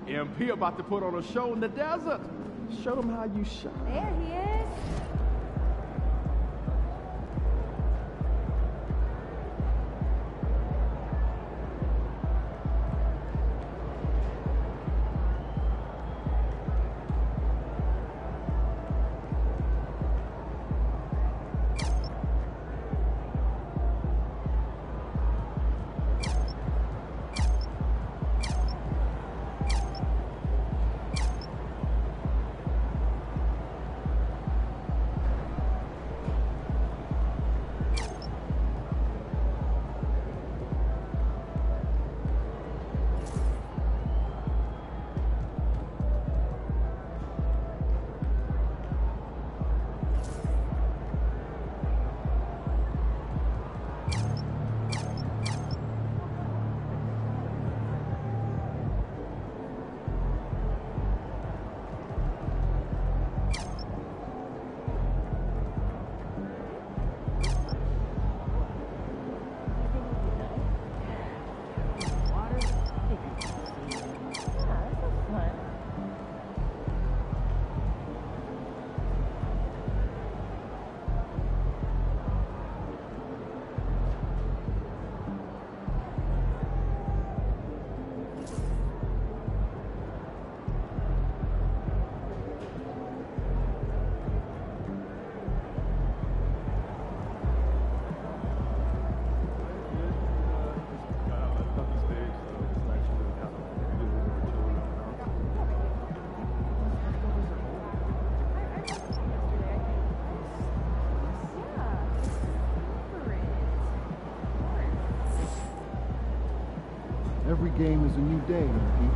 MP about to put on a show in the desert. Show them how you shine. There he is. Every game is a new day, MP.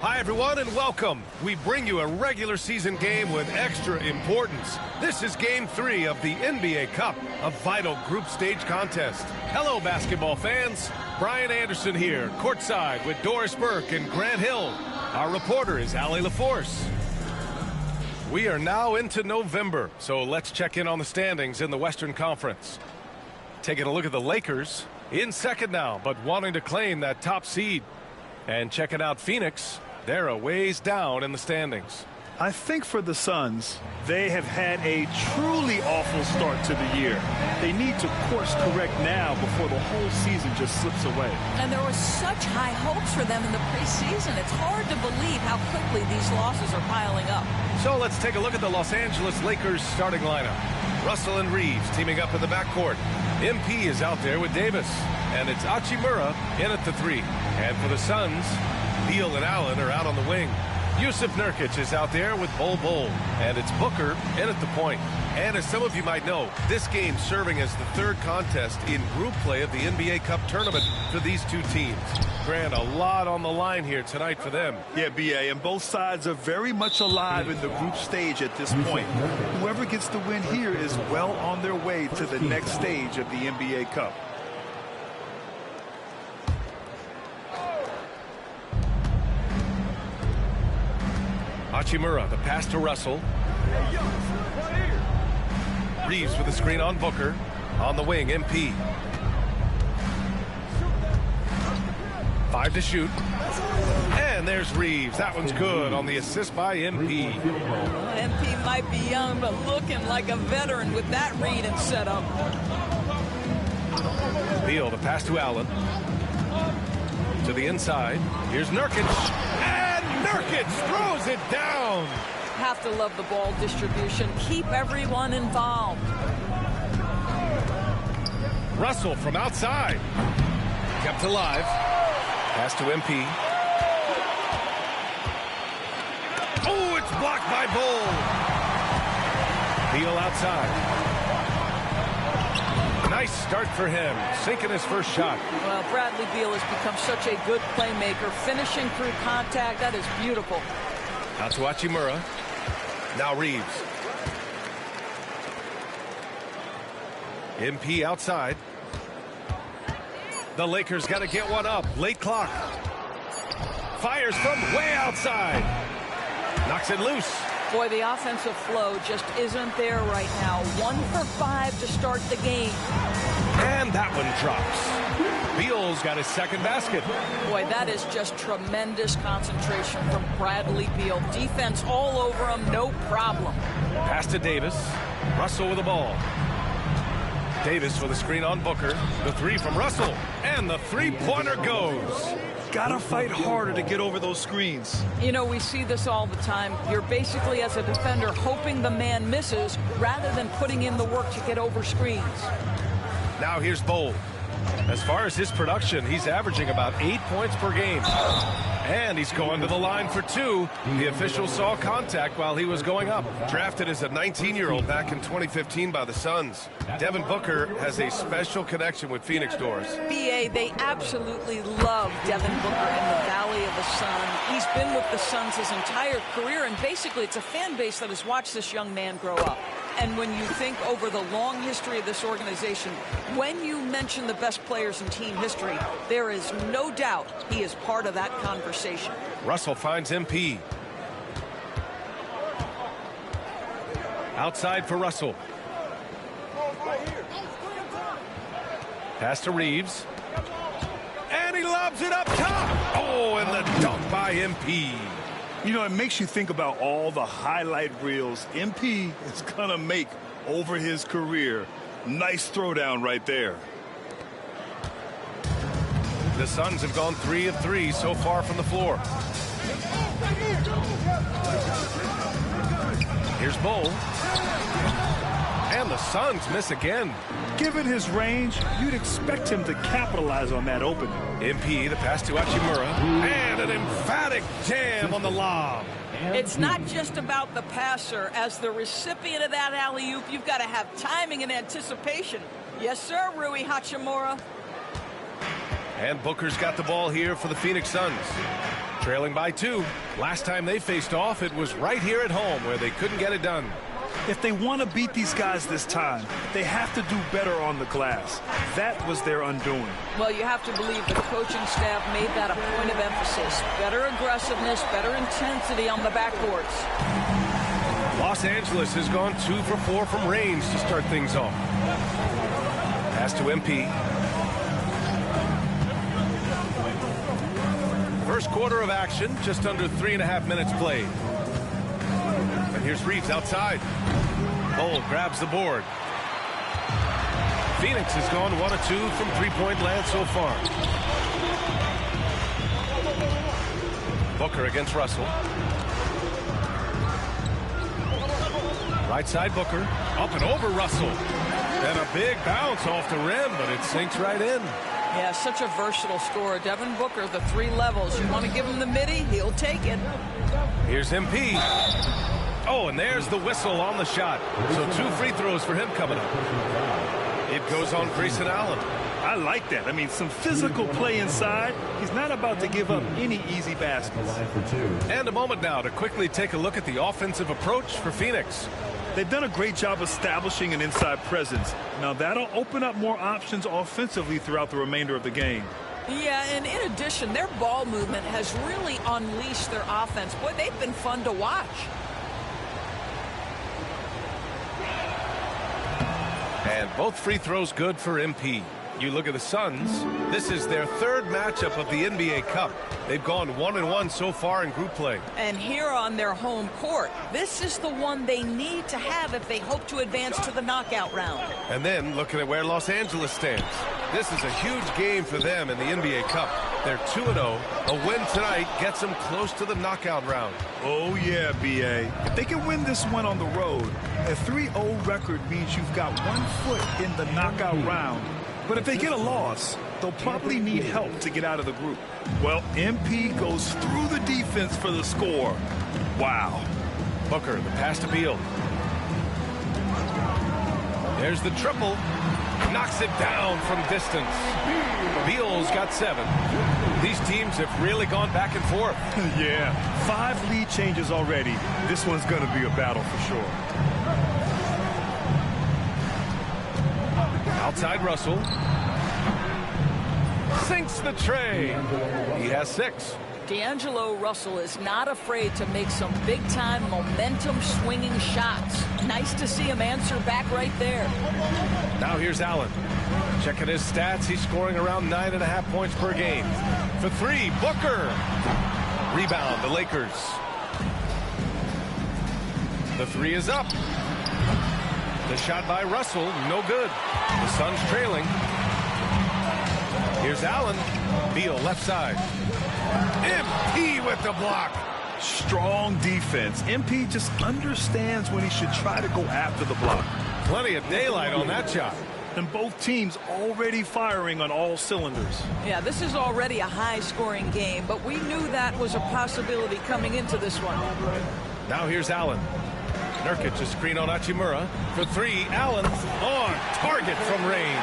Hi everyone and welcome. We bring you a regular season game with extra importance. This is game 3 of the NBA Cup, a vital group stage contest. Hello basketball fans. Brian Anderson here, courtside with Doris Burke and Grant Hill. Our reporter is Allie LaForce. We are now into November, so let's check in on the standings in the Western Conference. Taking a look at the Lakers, in second now, but wanting to claim that top seed. And checking out Phoenix, they're a ways down in the standings. I think for the Suns, they have had a truly awful start to the year. They need to course correct now before the whole season just slips away. And there was such high hopes for them in the preseason. It's hard to believe how quickly these losses are piling up. So let's take a look at the Los Angeles Lakers starting lineup. Russell and Reeves teaming up in the backcourt. MP is out there with Davis. And it's Hachimura in at the 3. And for the Suns, Beal and Allen are out on the wing. Yusuf Nurkic is out there with Bol. And it's Booker in at the point. And as some of you might know, this game serving as the third contest in group play of the NBA Cup tournament for these two teams. Grant, a lot on the line here tonight for them. Yeah, B.A., and both sides are very much alive in the group stage at this point. Whoever gets the win here is well on their way to the next stage of the NBA Cup. Hachimura, the pass to Russell. Reeves with a screen on Booker. On the wing, MP. 5 to shoot. And there's Reeves. That one's good on the assist by MP. MP might be young, but looking like a veteran with that read and setup. Beal, the pass to Allen. To the inside. Here's Nurkic. And Nurkic throws it down. Have to love the ball distribution. Keep everyone involved. Russell from outside. Kept alive. Pass to MP. Oh, it's blocked by Bull. Beal outside. Nice start for him, sinking his first shot. Well, Bradley Beal has become such a good playmaker, finishing through contact. That is beautiful. Out to Hachimura. Now Reeves. MP outside. The Lakers got to get one up. Late clock. Fires from way outside. Knocks it loose. Boy, the offensive flow just isn't there right now. 1 for 5 to start the game. And that one drops. Beal's got his second basket. Boy, that is just tremendous concentration from Bradley Beal. Defense all over him, no problem. Pass to Davis. Russell with the ball. Davis with a screen on Booker. The 3 from Russell. And the three-pointer goes. Gotta fight harder to get over those screens. You know, we see this all the time. You're basically, as a defender, hoping the man misses rather than putting in the work to get over screens. Now here's Bowl. As far as his production, he's averaging about 8 points per game. And he's going to the line for 2. The official saw contact while he was going up. Drafted as a 19-year-old back in 2015 by the Suns. Devin Booker has a special connection with Phoenix Doors. BA, they absolutely love Devin Booker in the Valley of the Sun. He's been with the Suns his entire career, and basically it's a fan base that has watched this young man grow up. And when you think over the long history of this organization, when you mention the best players in team history, there is no doubt he is part of that conversation. Russell finds MP. Outside for Russell. Pass to Reeves. And he lobs it up top. Oh, and the dunk by MP. You know, it makes you think about all the highlight reels MP is going to make over his career. Nice throwdown right there. The Suns have gone 3 of 3 so far from the floor. Here's Bull. And the Suns miss again. Given his range, you'd expect him to capitalize on that opening. MP, the pass to Hachimura. And an emphatic jam on the lob. It's not just about the passer. As the recipient of that alley-oop, you've got to have timing and anticipation. Yes, sir, Rui Hachimura. And Booker's got the ball here for the Phoenix Suns. Trailing by 2. Last time they faced off, it was right here at home where they couldn't get it done. If they want to beat these guys this time, they have to do better on the glass. That was their undoing. Well, you have to believe the coaching staff made that a point of emphasis. Better aggressiveness, better intensity on the backboards. Los Angeles has gone 2 for 4 from range to start things off. Pass to MP. First quarter of action, just under 3.5 minutes played. And here's Reeves outside. Bull grabs the board. Phoenix has gone 1 of 2 from three-point land so far. Booker against Russell. Right side Booker. Up and over Russell. And a big bounce off the rim, but it sinks right in. Yeah, such a versatile scorer. Devin Booker, the 3 levels. You want to give him the midi, he'll take it. Here's MP. Oh, and there's the whistle on the shot. So 2 free throws for him coming up. It goes on Grayson Allen. I like that. I mean, some physical play inside. He's not about to give up any easy baskets. And a moment now to quickly take a look at the offensive approach for Phoenix. They've done a great job establishing an inside presence. Now that'll open up more options offensively throughout the remainder of the game. Yeah, and in addition, their ball movement has really unleashed their offense. Boy, they've been fun to watch. And both free throws good for MP. You look at the Suns, this is their third matchup of the NBA Cup. They've gone 1-1 so far in group play. And here on their home court, this is the one they need to have if they hope to advance to the knockout round. And then looking at where Los Angeles stands. This is a huge game for them in the NBA Cup. They're 2-0. A win tonight gets them close to the knockout round. Oh, yeah, B.A. If they can win this one on the road, a 3-0 record means you've got 1 foot in the knockout round. But if they get a loss, they'll probably need help to get out of the group. Well, MP goes through the defense for the score. Wow. Booker, the pass to Beal. There's the triple. Knocks it down from distance. Beal's got 7. These teams have really gone back and forth. Yeah, 5 lead changes already. This one's going to be a battle for sure. Outside Russell. Sinks the tray. He has 6. D'Angelo Russell is not afraid to make some big-time momentum-swinging shots. Nice to see him answer back right there. Now here's Allen. Checking his stats, he's scoring around 9.5 points per game. For 3, Booker. Rebound, the Lakers. The 3 is up. The shot by Russell, no good. The Suns trailing. Here's Allen. Beal left side. MP with the block. Strong defense. MP just understands when he should try to go after the block. Plenty of daylight on that shot. And both teams already firing on all cylinders. Yeah, this is already a high-scoring game, but we knew that was a possibility coming into this one. Now here's Allen. Nurkic a screen on Hachimura. For 3, Allen on target from range.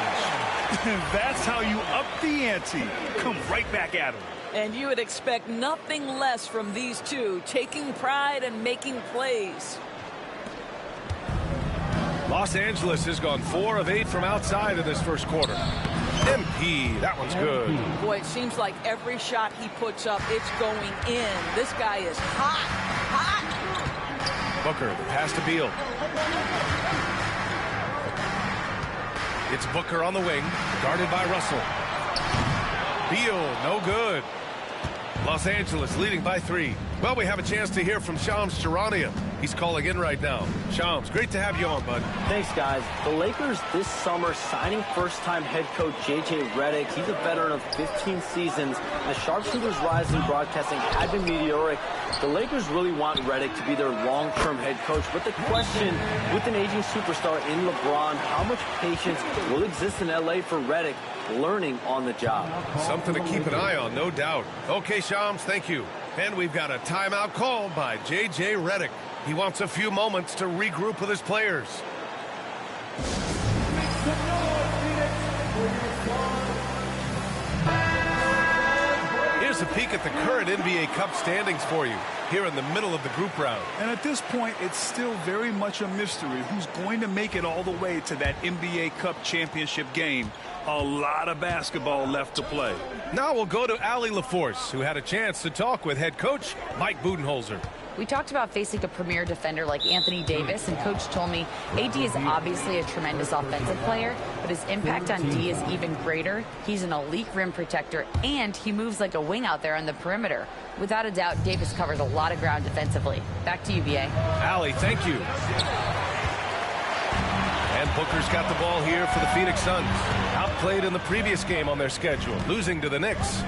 That's how you up the ante. Come right back at him. And you would expect nothing less from these two, taking pride and making plays. Los Angeles has gone 4 of 8 from outside in this first quarter. MP, that one's good. Boy, it seems like every shot he puts up, it's going in. This guy is hot, hot. Booker, the pass to Beal. It's Booker on the wing, guarded by Russell. Beal, no good. Los Angeles leading by 3. Well, we have a chance to hear from Shams Charania. He's calling in right now. Shams, great to have you on, bud. Thanks, guys. The Lakers this summer signing first-time head coach J.J. Redick. He's a veteran of 15 seasons. The sharpshooters' rise in broadcasting had been meteoric. The Lakers really want Redick to be their long-term head coach. But the question, with an aging superstar in LeBron, how much patience will exist in L.A. for Redick learning on the job? Something to keep an eye on, no doubt. Okay, Shams, thank you. And we've got a timeout called by J.J. Redick. He wants a few moments to regroup with his players. Here's a peek at the current NBA Cup standings for you, here in the middle of the group round. And at this point, it's still very much a mystery who's going to make it all the way to that NBA Cup championship game. A lot of basketball left to play. Now we'll go to Allie LaForce, who had a chance to talk with head coach Mike Budenholzer. We talked about facing a premier defender like Anthony Davis, and Coach told me AD is obviously a tremendous offensive player, but his impact on D is even greater. He's an elite rim protector, and he moves like a wing out there on the perimeter. Without a doubt, Davis covers a lot of ground defensively. Back to you, B.A. Allie, thank you. And Booker's got the ball here for the Phoenix Suns. Outplayed in the previous game on their schedule, losing to the Knicks.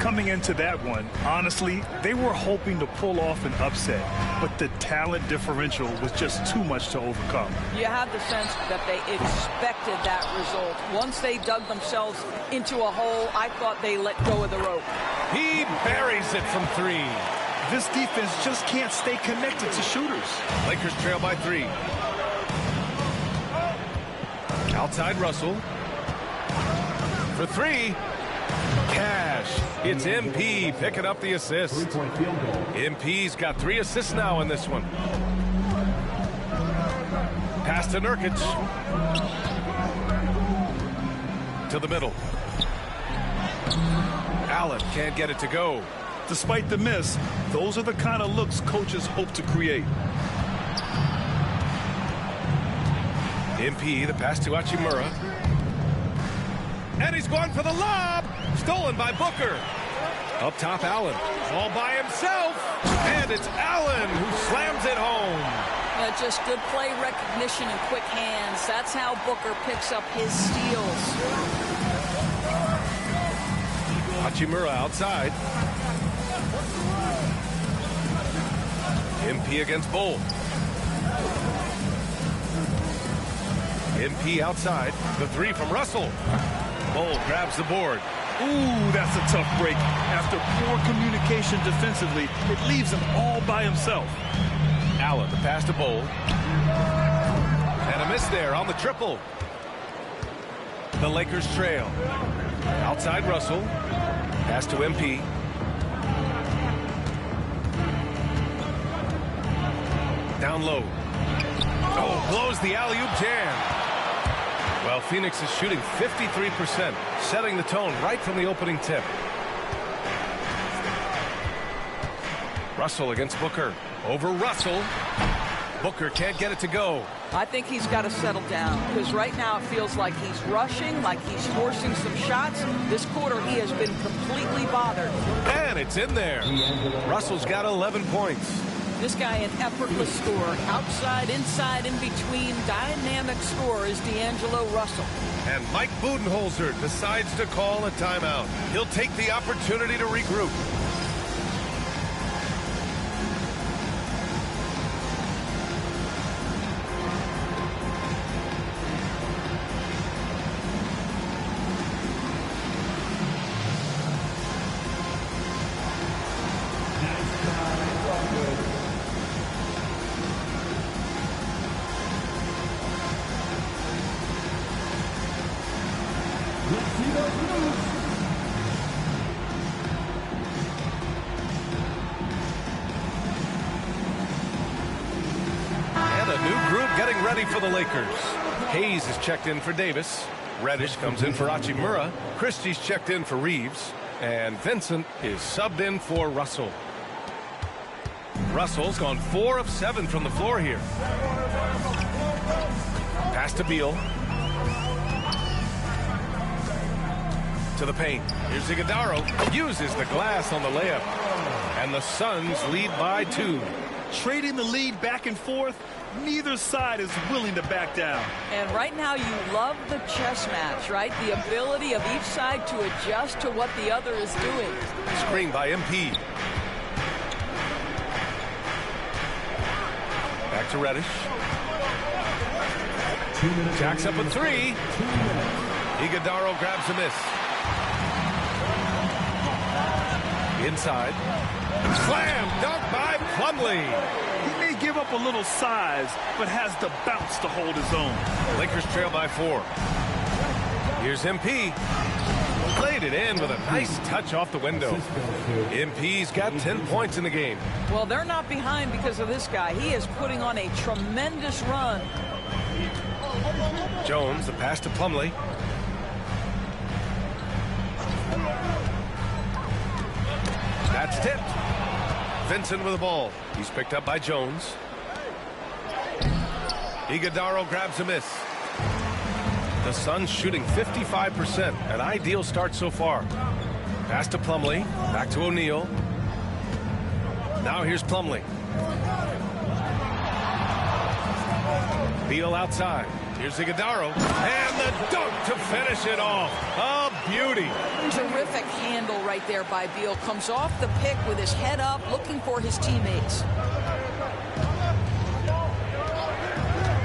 Coming into that one, honestly, they were hoping to pull off an upset, but the talent differential was just too much to overcome. You have the sense that they expected that result. Once they dug themselves into a hole, I thought they let go of the rope. He buries it from 3. This defense just can't stay connected to shooters. Lakers trail by 3. Outside Russell. For 3. Cash. It's MP picking up the assist. MP's got 3 assists now in this one. Pass to Nurkic. To the middle. Allen can't get it to go. Despite the miss, those are the kind of looks coaches hope to create. MP, the pass to Hachimura. And he's going for the lob. Stolen by Booker. Up top, Allen. All by himself. And it's Allen who slams it home. Just good play recognition and quick hands. That's how Booker picks up his steals. Hachimura outside. MP against Bull. MP outside. The three from Russell. Bull grabs the board. Ooh, that's a tough break. After poor communication defensively, it leaves him all by himself. Allen, the pass to Bull. And a miss there on the triple. The Lakers trail. Outside Russell. Pass to MP. Down low. Oh, blows the alley-oop jam. Well, Phoenix is shooting 53%, setting the tone right from the opening tip. Russell against Booker. Over Russell. Booker can't get it to go. I think he's got to settle down, because right now it feels like he's rushing, like he's forcing some shots. This quarter he has been completely bothered. And it's in there. Russell's got 11 points. This guy an effortless scorer. Outside, inside, in between. Dynamic scorer is D'Angelo Russell. And Mike Budenholzer decides to call a timeout. He'll take the opportunity to regroup. For the Lakers. Hayes is checked in for Davis. Reddish comes in for Hachimura. Christie's checked in for Reeves. And Vincent is subbed in for Russell. Russell's gone 4 of 7 from the floor here. Pass to Beal. To the paint. Here's Iguodaro. Uses the glass on the layup. And the Suns lead by 2. Trading the lead back and forth. Neither side is willing to back down. And right now you love the chess match, right? The ability of each side to adjust to what the other is doing. Screen by MP. Back to Reddish. Jacks up a 3. Iguodaro grabs a miss. Inside. Slam dunk by Plumlee. He may give up a little size, but has the bounce to hold his own. Lakers trail by 4. Here's MP. Played it in with a nice touch off the window. MP's got 10 points in the game. Well, they're not behind because of this guy. He is putting on a tremendous run. Jones, the pass to Plumlee. That's tipped. Vincent with the ball. He's picked up by Jones. Iguodaro grabs a miss. The Suns shooting 55%. An ideal start so far. Pass to Plumlee. Back to O'Neal. Now here's Plumlee. Beal outside. Here's Iguodaro. And the dunk to finish it off. A beauty. Terrific handle right there by Beal. Comes off the pick with his head up, looking for his teammates.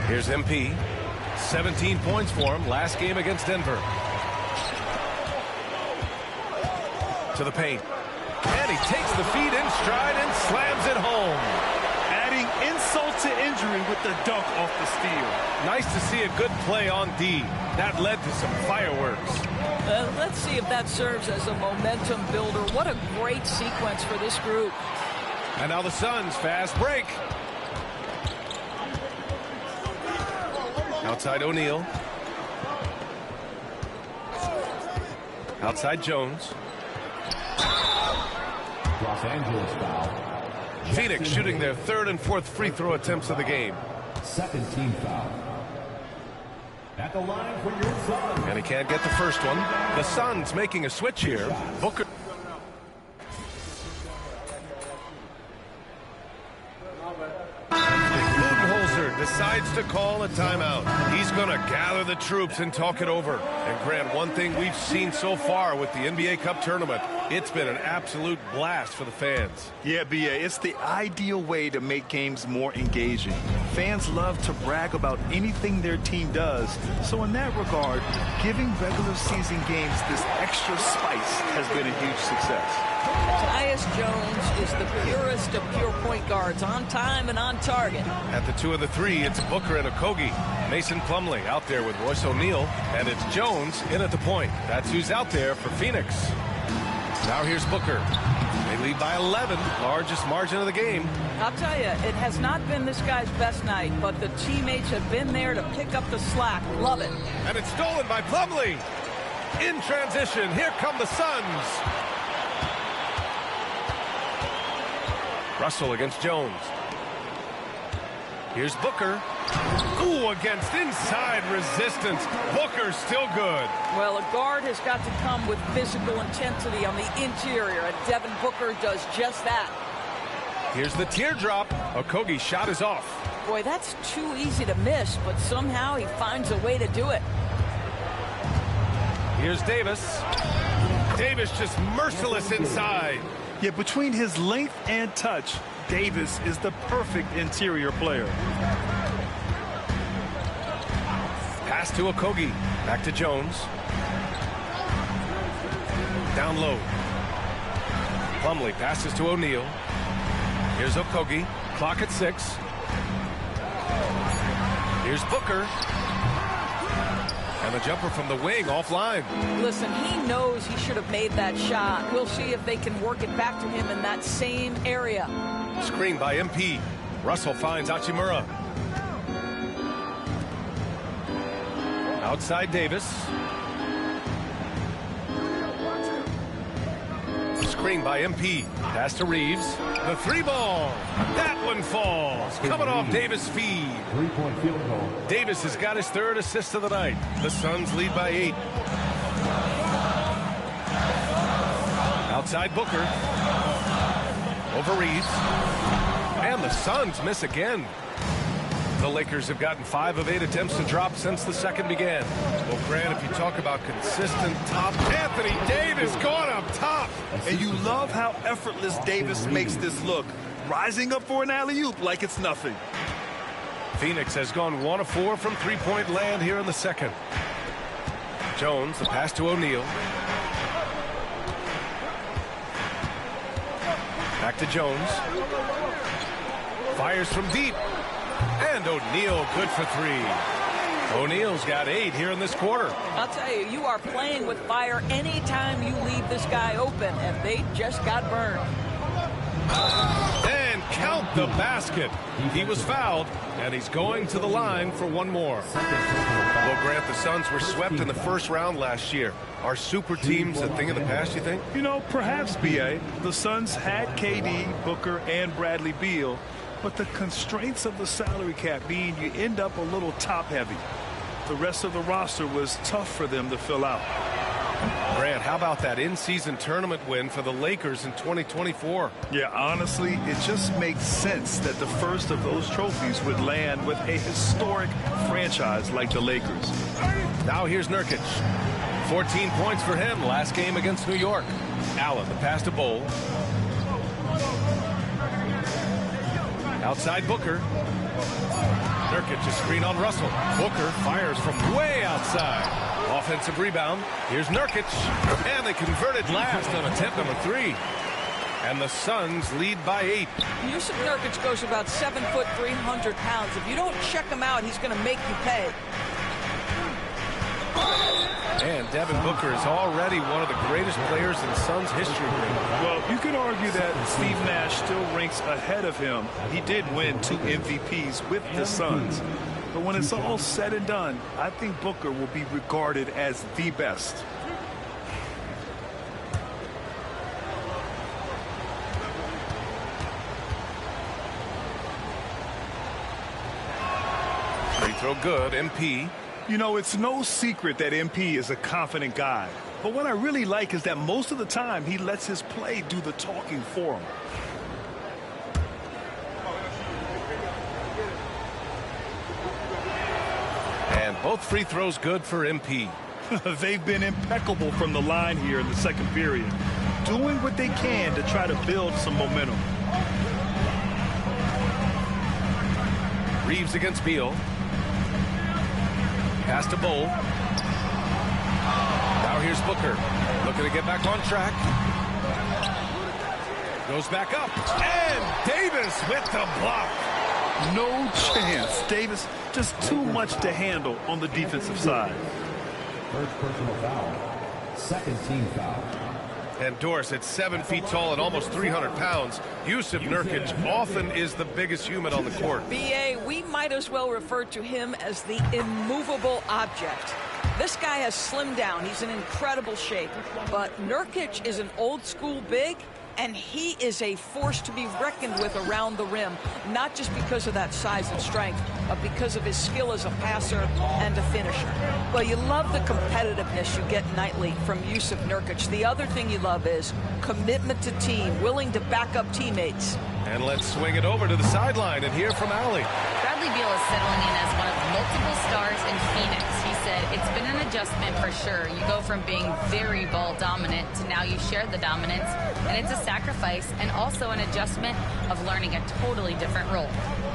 Here's MP. 17 points for him last game against Denver. To the paint. And he takes the feed in stride and slams it home. Adding insult to injury with the dunk off the steal. Nice to see a good play on D. That led to some fireworks. Let's see if that serves as a momentum builder. What a great sequence for this group. And now the Suns fast break. Outside O'Neal. Outside Jones. Los Angeles foul. Phoenix shooting their third and fourth free throw attempts of the game. Second team foul. At the line for your Suns. And he can't get the first one. The Suns making a switch here. Booker. Budenholzer decides to call a timeout. He's going to gather the troops and talk it over. And Grant, one thing we've seen so far with the NBA Cup tournament, it's been an absolute blast for the fans. Yeah, B.A., it's the ideal way to make games more engaging. Fans love to brag about anything their team does. So in that regard, giving regular season games this extra spice has been a huge success. Tyus Jones is the purest of pure point guards, on time and on target. At the 2 and the 3, it's Booker and Okogie. Mason Plumlee out there with Royce O'Neal, and it's Jones in at the point. That's who's out there for Phoenix. Now here's Booker. They lead by 11, largest margin of the game. I'll tell you, it has not been this guy's best night, but the teammates have been there to pick up the slack. Love it. And it's stolen by Plumlee. In transition, here come the Suns. Russell against Jones. Here's Booker. Ooh, against inside resistance. Booker's still good. Well, a guard has got to come with physical intensity on the interior, and Devin Booker does just that. Here's the teardrop. Okogie's shot is off. Boy, that's too easy to miss, but somehow he finds a way to do it. Here's Davis. Davis just merciless inside. Yeah, between his length and touch, Davis is the perfect interior player. Pass to Okogie. Back to Jones. Down low. Plumlee passes to O'Neal. Here's Okogie. Clock at 6. Here's Booker. And the jumper from the wing offline. Listen, he knows he should have made that shot. We'll see if they can work it back to him in that same area. Screen by MP. Russell finds Hachimura. Outside Davis. Screen by MP. Pass to Reeves. The 3-ball. That one falls. Coming off Davis' feed. 3-point field goal. Davis has got his third assist of the night. The Suns lead by 8. Outside Booker. Over Reeves. And the Suns miss again. The Lakers have gotten 5 of 8 attempts to drop since the second began. Well, Grant, if you talk about consistent top, Anthony Davis going up top. And you love how effortless Davis makes this look, rising up for an alley-oop like it's nothing. Phoenix has gone 1 of 4 from three-point land here in the second. Jones, the pass to O'Neal. Back to Jones. Fires from deep. And O'Neal good for 3. O'Neal's got 8 here in this quarter. I'll tell you, you are playing with fire anytime you leave this guy open, and they just got burned. And count the basket. He was fouled, and he's going to the line for one more. Well, Grant, the Suns were swept in the first round last year. Are super teams a thing of the past, you think? You know, perhaps, B.A. The Suns had KD, Booker, and Bradley Beal, but the constraints of the salary cap mean you end up a little top-heavy. The rest of the roster was tough for them to fill out. Grant, how about that in-season tournament win for the Lakers in 2024? Yeah, honestly, it just makes sense that the first of those trophies would land with a historic franchise like the Lakers. Now here's Nurkic. 14 points for him last game against New York. Allen, the pass to Bowl. Outside Booker. Nurkic a screen on Russell. Booker fires from way outside. Offensive rebound. Here's Nurkic. And they converted last on attempt number 3. And the Suns lead by 8. Yusuf Nurkic goes about 7 foot, 300 pounds. If you don't check him out, he's going to make you pay. And Devin Booker is already one of the greatest players in Suns history. Well, you could argue that Steve Nash still ranks ahead of him. He did win 2 MVPs with the Suns. But when it's all said and done, I think Booker will be regarded as the best. Free throw good, MP. You know, it's no secret that MP is a confident guy. But what I really like is that most of the time he lets his play do the talking for him. And both free throws good for MP. They've been impeccable from the line here in the second period, doing what they can to try to build some momentum. Reeves against Beal. Pass to Bowl. Now here's Booker. Looking to get back on track. Goes back up. And Davis with the block. No chance. Davis just too much to handle on the defensive side. First personal foul. Second team foul. And Doris at 7 feet tall and almost 300 pounds. Yusuf Nurkic often is the biggest human on the court. BA, we might as well refer to him as the immovable object. This guy has slimmed down. He's in incredible shape. But Nurkic is an old school big, and he is a force to be reckoned with around the rim, not just because of that size and strength, but because of his skill as a passer and a finisher. Well, you love the competitiveness you get nightly from Yusuf Nurkic. The other thing you love is commitment to team, willing to back up teammates. And let's swing it over to the sideline and hear from Allie. Bradley Beal is settling in as one of multiple stars in Phoenix. He said it's been an adjustment for sure. You go from being very ball dominant to now you share the dominance, and it's a sacrifice and also an adjustment of learning a totally different role.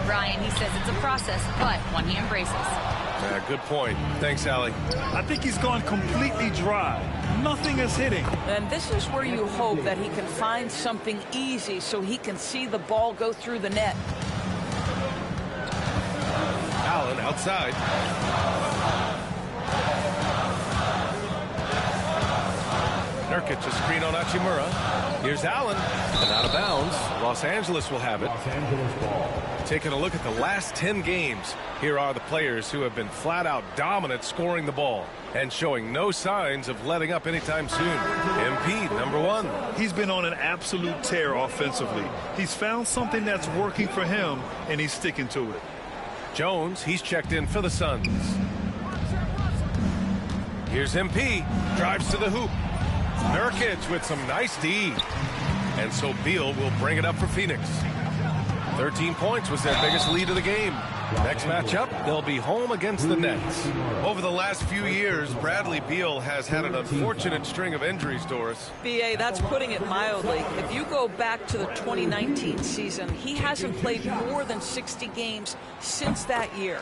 Brian, he says it's a process, but one he embraces. Yeah, good point. Thanks, Allie. I think he's gone completely dry. Nothing is hitting. And this is where you hope that he can find something easy so he can see the ball go through the net. Allen outside. Nurkic, a screen on Hachimura. Here's Allen, and out of bounds. Los Angeles will have it. Los Angeles ball. Taking a look at the last 10 games, here are the players who have been flat-out dominant scoring the ball and showing no signs of letting up anytime soon. MP, number 1. He's been on an absolute tear offensively. He's found something that's working for him, and he's sticking to it. Jones, he's checked in for the Suns. Here's MP, drives to the hoop. Nurkic with some nice D. And so Beal will bring it up for Phoenix. 13 points was their biggest lead of the game. Next matchup, they'll be home against the Nets. Over the last few years, Bradley Beal has had an unfortunate string of injuries, Doris. BA, that's putting it mildly. If you go back to the 2019 season, he hasn't played more than 60 games since that year.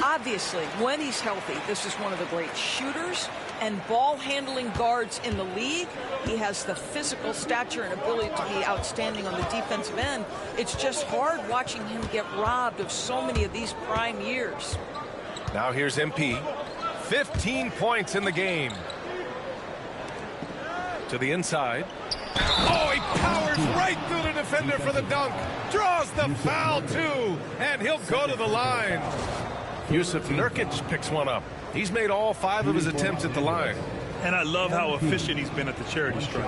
Obviously, when he's healthy, this is one of the great shooters and ball handling guards in the league. He has the physical stature and ability to be outstanding on the defensive end. It's just hard watching him get robbed of so many of these prime years. Now here's MP. 15 points in the game. To the inside. Oh, he powers right through the defender for the dunk. Draws the foul, too. And he'll go to the line. Yusuf Nurkic picks one up. He's made all 5 of his attempts at the line. And I love how efficient he's been at the charity stripe.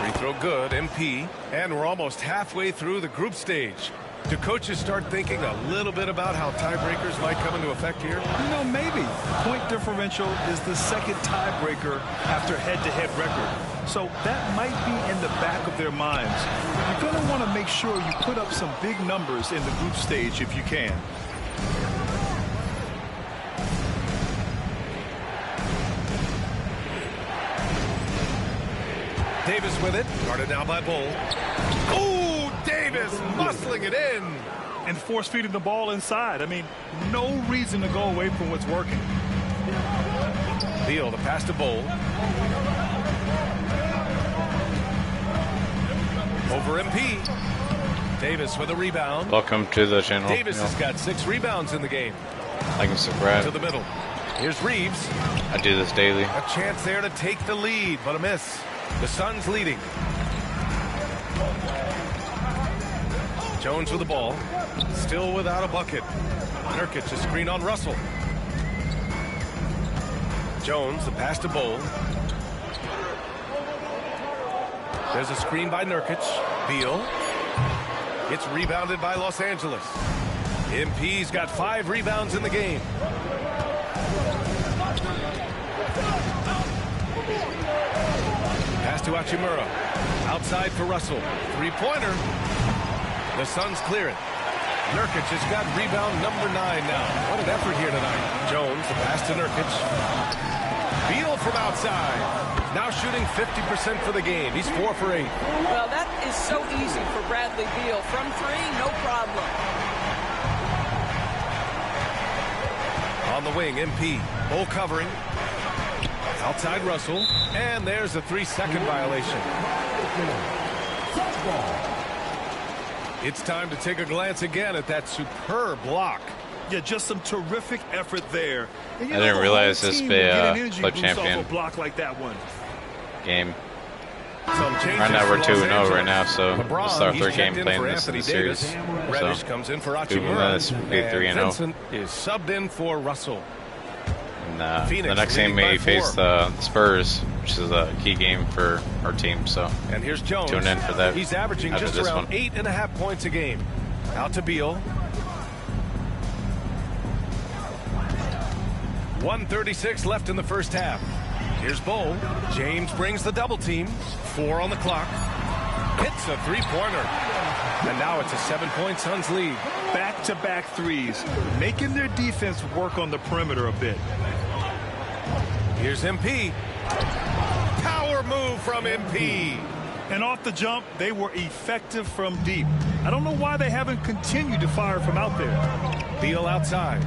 Free throw good, MP. And we're almost halfway through the group stage. Do coaches start thinking a little bit about how tiebreakers might come into effect here? You know, maybe. Point differential is the second tiebreaker after head-to-head record. So that might be in the back of their minds. You're going to want to make sure you put up some big numbers in the group stage if you can. Davis with it. Guarded now by Bull. Ooh, Davis muscling it in. And force-feeding the ball inside. I mean, no reason to go away from what's working. Beal, the pass to Bull. Over MP. Davis with a rebound. Welcome to the channel. Davis has got 6 rebounds in the game. I can subscribe. To the middle. Here's Reeves. I do this daily. A chance there to take the lead, but a miss. The Suns leading. Jones with the ball. Still without a bucket. Nurkic a screen on Russell. Jones, the pass to Bull. There's a screen by Nurkic. Beal. It's rebounded by Los Angeles. MP's got 5 rebounds in the game. Pass to Hachimura. Outside for Russell. Three-pointer. The Suns clear it. Nurkic has got rebound number 9 now. What an effort here tonight. Jones, the pass to Nurkic. Beal from outside. Now shooting 50% for the game. He's 4 for 8. Well, that is so easy for Bradley Beal. From 3, no problem. On the wing, MP. Bull covering. Outside Russell. And there's a 3-second violation. It's time to take a glance again at that superb block. Yeah, just some terrific effort there. And I didn't realize this be a club a champion block like that one. game. Right now we're 2-0 right now, so this is our 3rd game playing this in the series. Reddish So comes in for this will be 3-0. Vincent is subbed in for Russell. And the next game we face the Spurs, which is a key game for our team. So and here's Jones. Tune in for that. He's averaging after just this around one. 8.5 points a game. Out to Beal. 1:36 left in the first half. Here's Bull. James brings the double team. 4 on the clock. Hits a 3-pointer. And now it's a 7-point Suns lead. Back-to-back threes, making their defense work on the perimeter a bit. Here's MP. Power move from MP. And off the jump, they were effective from deep. I don't know why they haven't continued to fire from out there. Beal outside.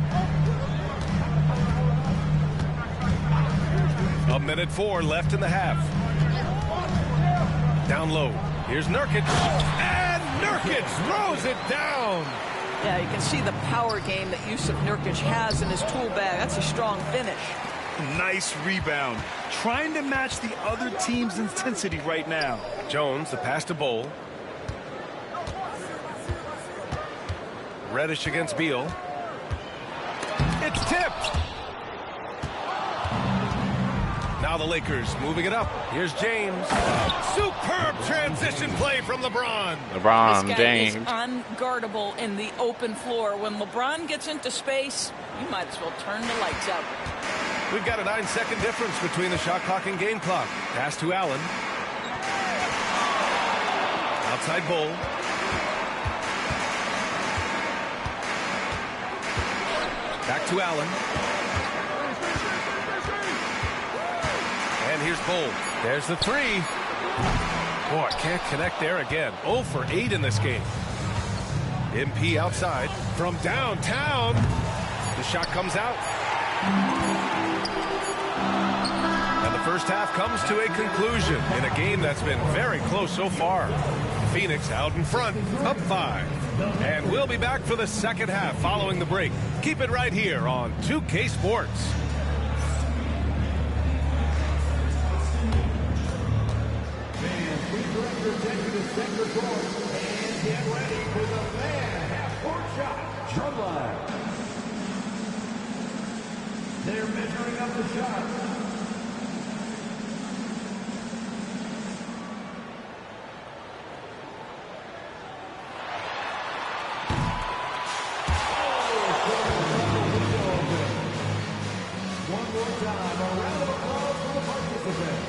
1:04 left in the half. Down low. Here's Nurkic. And Nurkic throws it down. Yeah, you can see the power game that Yusuf Nurkic has in his tool bag. That's a strong finish. Nice rebound. Trying to match the other team's intensity right now. Jones, the pass to Bull. Reddish against Beal. It's tipped. Now the Lakers moving it up. Here's James. Superb transition play from LeBron. LeBron This guy James. is unguardable in the open floor. When LeBron gets into space, you might as well turn the lights out. We've got a 9-second difference between the shot clock and game clock. Pass to Allen. Outside Bull. Back to Allen. And here's Bull. There's the 3. Boy, can't connect there again. 0 for 8 in this game. MP outside from downtown. The shot comes out. And the first half comes to a conclusion in a game that's been very close so far. Phoenix out in front, up 5. And we'll be back for the second half following the break. Keep it right here on 2K Sports. And get ready for the fan half-court shot. Drum line. They're measuring up the shot. One more time, a round of applause for the participants.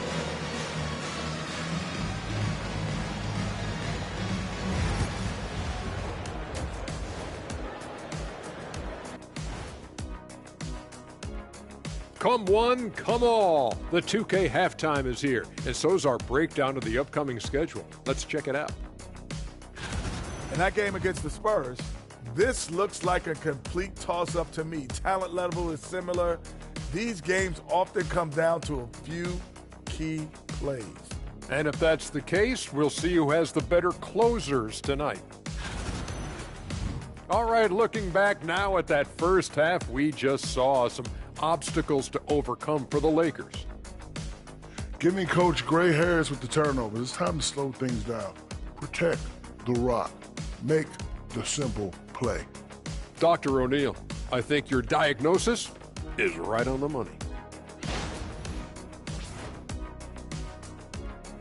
Come one, come all. The 2K halftime is here, and so is our breakdown of the upcoming schedule. Let's check it out. In that game against the Spurs, this looks like a complete toss-up to me. Talent level is similar. These games often come down to a few key plays. And if that's the case, we'll see who has the better closers tonight. All right, looking back now at that first half, we just saw some obstacles to overcome for the Lakers. Giving Coach gray hairs with the turnovers. It's time to slow things down. Protect the rock. Make the simple play. Dr. O'Neal, I think your diagnosis is right on the money.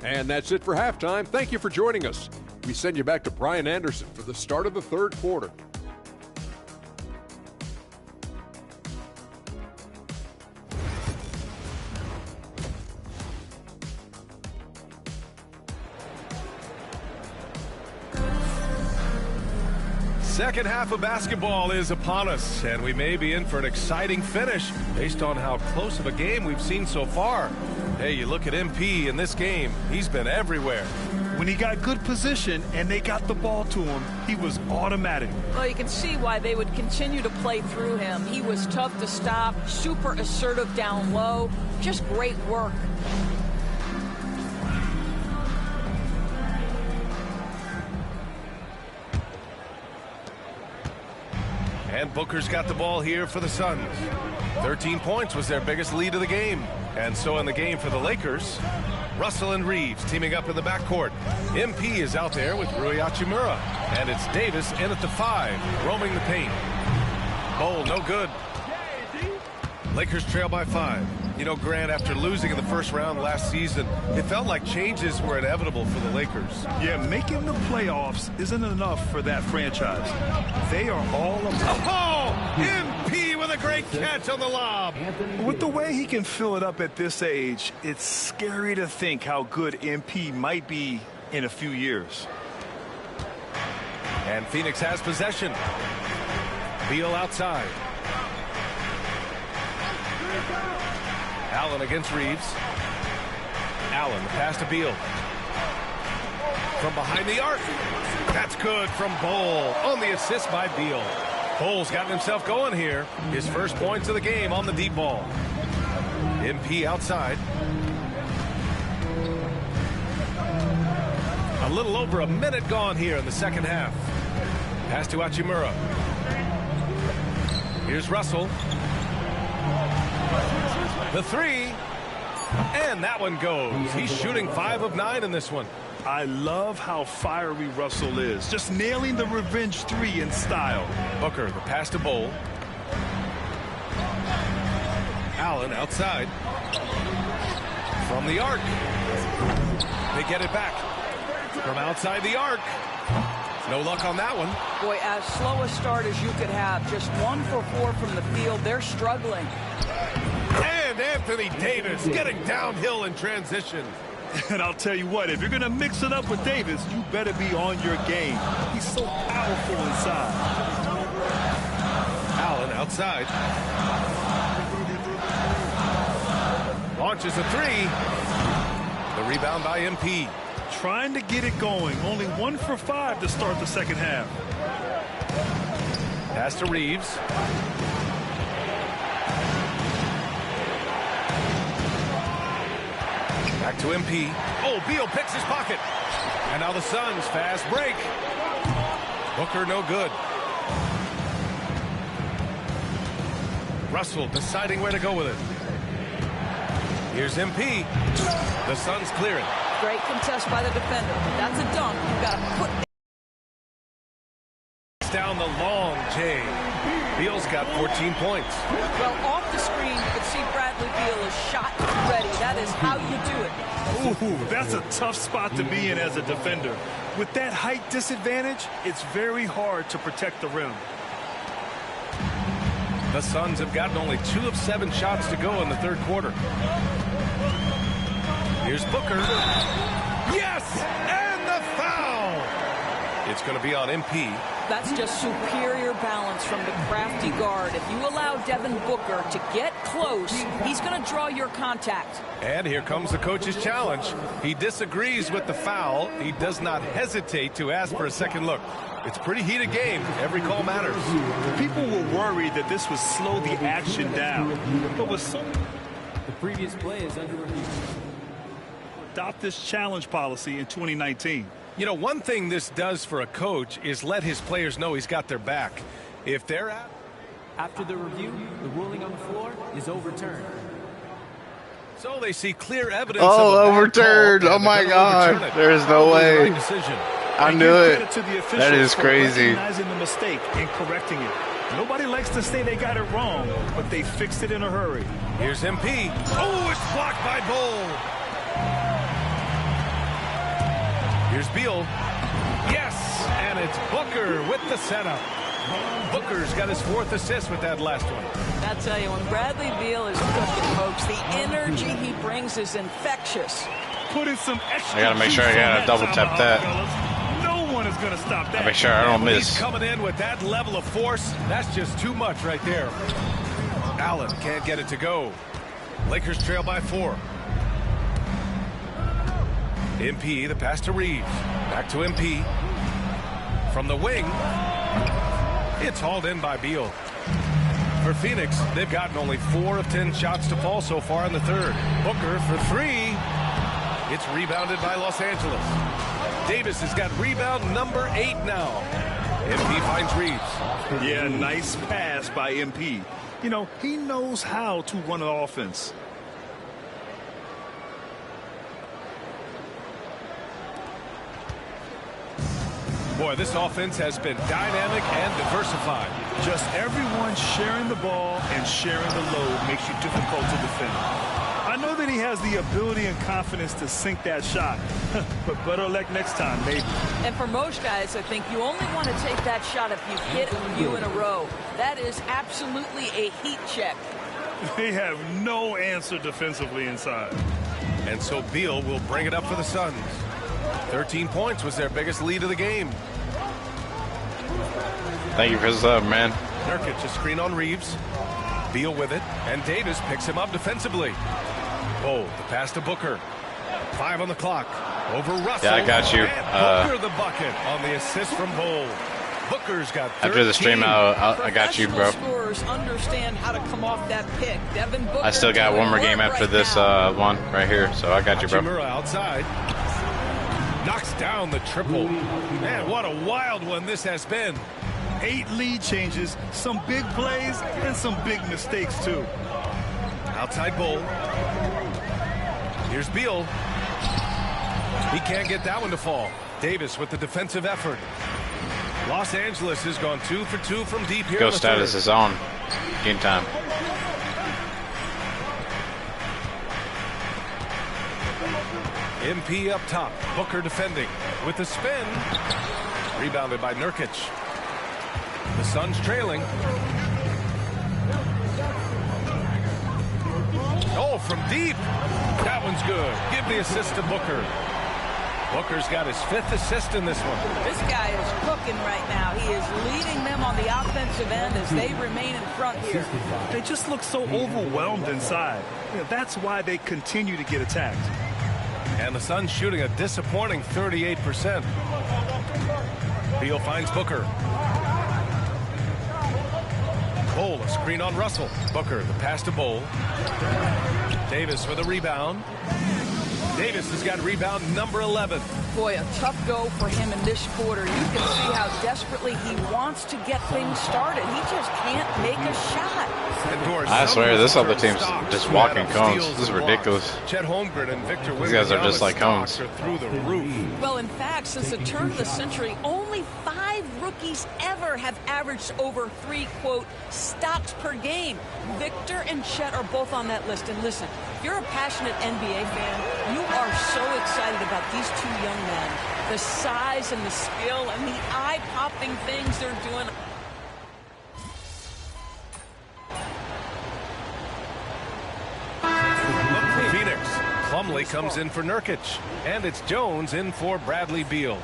And that's it for halftime. Thank you for joining us. We send you back to Brian Anderson for the start of the third quarter. Second half of basketball is upon us, and we may be in for an exciting finish based on how close of a game we've seen so far. Hey, you look at MP in this game, he's been everywhere. When he got good position and they got the ball to him, he was automatic. Well, you can see why they would continue to play through him. He was tough to stop, super assertive down low, just great work. And Booker's got the ball here for the Suns. 13 points was their biggest lead of the game. And so in the game for the Lakers, Russell and Reeves teaming up in the backcourt. MP is out there with Rui Hachimura. And it's Davis in at the 5, roaming the paint. Ball no good. Lakers trail by 5. You know, Grant, after losing in the first round last season, it felt like changes were inevitable for the Lakers. Yeah, making the playoffs isn't enough for that franchise. They are all about... Oh! MP with a great catch on the lob. With the way he can fill it up at this age, it's scary to think how good MP might be in a few years. And Phoenix has possession. Beal outside. Allen against Reeves. Allen, the pass to Beal. From behind the arc. That's good from Bol on the assist by Beal. Bol's gotten himself going here. His first points of the game on the deep ball. MP outside. A little over a minute gone here in the second half. Pass to Hachimura. Here's Russell. The 3, and that one goes. He's shooting 5 of 9 in this one. I love how fiery Russell is, just nailing the revenge 3 in style. Booker, the pass to Bol. Allen outside. From the arc. They get it back. From outside the arc. No luck on that one. Boy, as slow a start as you could have. Just 1 for 4 from the field. They're struggling. And Anthony Davis getting downhill in transition. And I'll tell you what, if you're going to mix it up with Davis, you better be on your game. He's so powerful inside. Allen outside. Launches a 3. The rebound by MP. Trying to get it going. Only 1 for 5 to start the second half. Pass to Reeves. Back to MP. Oh, Beal picks his pocket. And now the Suns fast break. Booker no good. Russell deciding where to go with it. Here's MP. The Suns clear it. Great contest by the defender. That's a dunk. You've got to put down the long J. Beal's got 14 points. Well, off the screen, you can see Bradley Beal is shot ready. That is how you do it. Ooh, that's a tough spot to be in as a defender. With that height disadvantage, it's very hard to protect the rim. The Suns have gotten only 2 of 7 shots to go in the third quarter. Here's Booker. Yes! And the foul! It's going to be on MP. That's just superior balance from the crafty guard. If you allow Devin Booker to get close, he's going to draw your contact. And here comes the coach's challenge. He disagrees with the foul. He does not hesitate to ask for a second look. It's a pretty heated game. Every call matters. People were worried that this would slow the action down. But with some... The previous play is under review. Adopt this challenge policy in 2019. You know, one thing this does for a coach is let his players know he's got their back. If they're out... After the review, the ruling on the floor is overturned. So they see clear evidence of a overturned. Oh my God. There's no way. I knew it. That is crazy. Recognizing the mistake and correcting it. Nobody likes to say they got it wrong, but they fixed it in a hurry. Here's MP. Oh, it's blocked by Bol. Here's Beal. Yes, and it's Booker with the setup. Booker's got his 4th assist with that last one. I tell you, when Bradley Beal is cooking, folks, the energy he brings is infectious. Putting some extra. I gotta make sure I gotta double tap that. No one is gonna stop that. Make sure I don't miss. He's coming in with that level of force. That's just too much right there. Allen can't get it to go. Lakers trail by 4. MP, the pass to Reeves. Back to MP. From the wing. It's hauled in by Beal. For Phoenix, they've gotten only 4 of 10 shots to fall so far in the 3rd. Booker for 3. It's rebounded by Los Angeles. Davis has got rebound number 8 now. MP finds Reeves. Yeah, nice pass by MP. You know, he knows how to run an offense. Boy, this offense has been dynamic and diversified. Just everyone sharing the ball and sharing the load makes you difficult to defend. I know that he has the ability and confidence to sink that shot, but better luck next time, maybe. And for most guys, I think you only want to take that shot if you hit a few in a row. That is absolutely a heat check. They have no answer defensively inside. And so Beal will bring it up for the Suns. 13 points was their biggest lead of the game. Thank you for the sub, man. Nurkic a screen on Reeves. Beal with it, and Davis picks him up defensively. Oh, the pass to Booker. 5 on the clock. Over Russell. Yeah, I got you. And Booker the bucket on the assist from Bull. Booker's got 13. After the stream out, I got you, bro. Scorers understand how to come off that pick. Devin Booker I still got one more game after this one right here, so I got you, bro. Hachimura outside. Knocks down the triple. Man, what a wild one this has been. 8 lead changes, some big plays, and some big mistakes, too. Outside Bull. Here's Beal. He can't get that one to fall. Davis with the defensive effort. Los Angeles has gone 2 for 2 from deep here. Go status is on. Game time. MP up top. Booker defending with the spin. Rebounded by Nurkic. The Suns trailing. Oh, from deep. That one's good. Give the assist to Booker. Booker's got his 5th assist in this one. This guy is cooking right now. He is leading them on the offensive end as they remain in front here. They just look so overwhelmed inside. You know, that's why they continue to get attacked. And the Suns shooting a disappointing 38%. Beal finds Booker. Bull, a screen on Russell. Booker, the pass to Bull. Davis with a rebound. Davis has got rebound number 11. Boy, a tough go for him in this quarter. You can see how desperately he wants to get things started. He just can't make a shot. I swear, this other team's just walking cones. This is ridiculous. Chet Holmgren and Victor These guys are just like cones. Through the roof. Well, in fact, since the turn of the century, only 5 rookies ever have averaged over 3, quote, stocks per game. Victor and Chet are both on that list. And listen, if you're a passionate NBA fan, you are so excited about these 2 young men. The size and the skill and the eye-popping things they're doing. Phoenix. Plumlee comes in for Nurkic. And it's Jones in for Bradley Beal.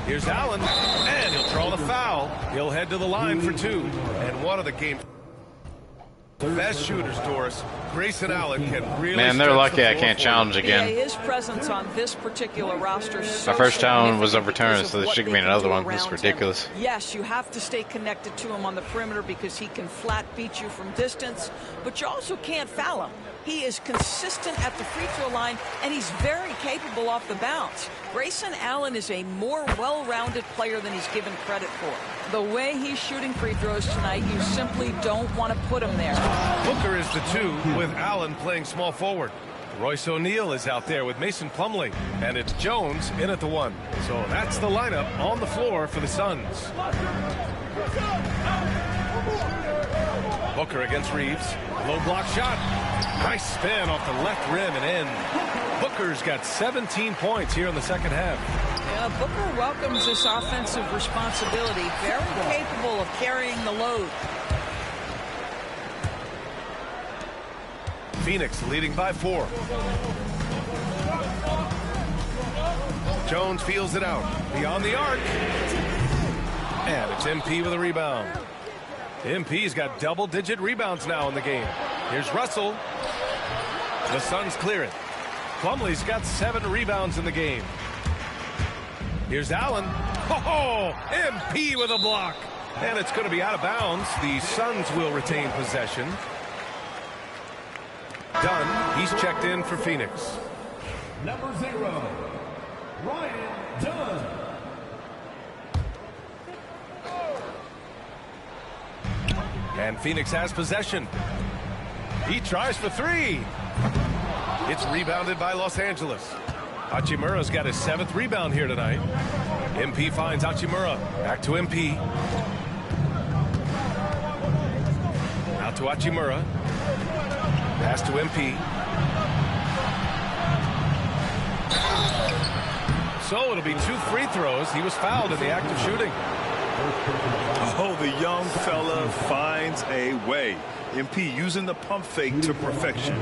Here's Allen, and he'll draw the foul. He'll head to the line for 2. And one of the game's best shooters, Doris. Grayson Allen can really. Man, they're lucky I can't challenge again. Yeah, his presence on this particular roster is so My first challenge was significant overturned, so they should give me another one. This is ridiculous. Yes, you have to stay connected to him on the perimeter because he can flat beat you from distance, but you also can't foul him. He is consistent at the free throw line, and he's very capable off the bounce. Grayson Allen is a more well-rounded player than he's given credit for. The way he's shooting free throws tonight, you simply don't want to put him there. Booker is the 2 with Allen playing small forward. Royce O'Neal is out there with Mason Plumlee, and it's Jones in at the 1. So that's the lineup on the floor for the Suns. Booker against Reeves. Low block shot. Nice spin off the left rim and in. Booker's got 17 points here in the second half. Yeah, Booker welcomes this offensive responsibility. Very capable of carrying the load. Phoenix leading by 4. Jones feels it out. Beyond the arc. And it's MP with a rebound. MP's got double-digit rebounds now in the game. Here's Russell. The Suns clear it. Plumlee's got 7 rebounds in the game. Here's Allen. Oh, MP with a block. And it's going to be out of bounds. The Suns will retain possession. Dunn, he's checked in for Phoenix. Number 0, Ryan Dunn. And Phoenix has possession. He tries for 3. It's rebounded by Los Angeles. Hachimura's got his 7th rebound here tonight. MP finds Hachimura. Back to MP. Out to Hachimura. Pass to MP. So it'll be 2 free throws. He was fouled in the act of shooting. Oh, the young fella finds a way. MP using the pump fake to perfection.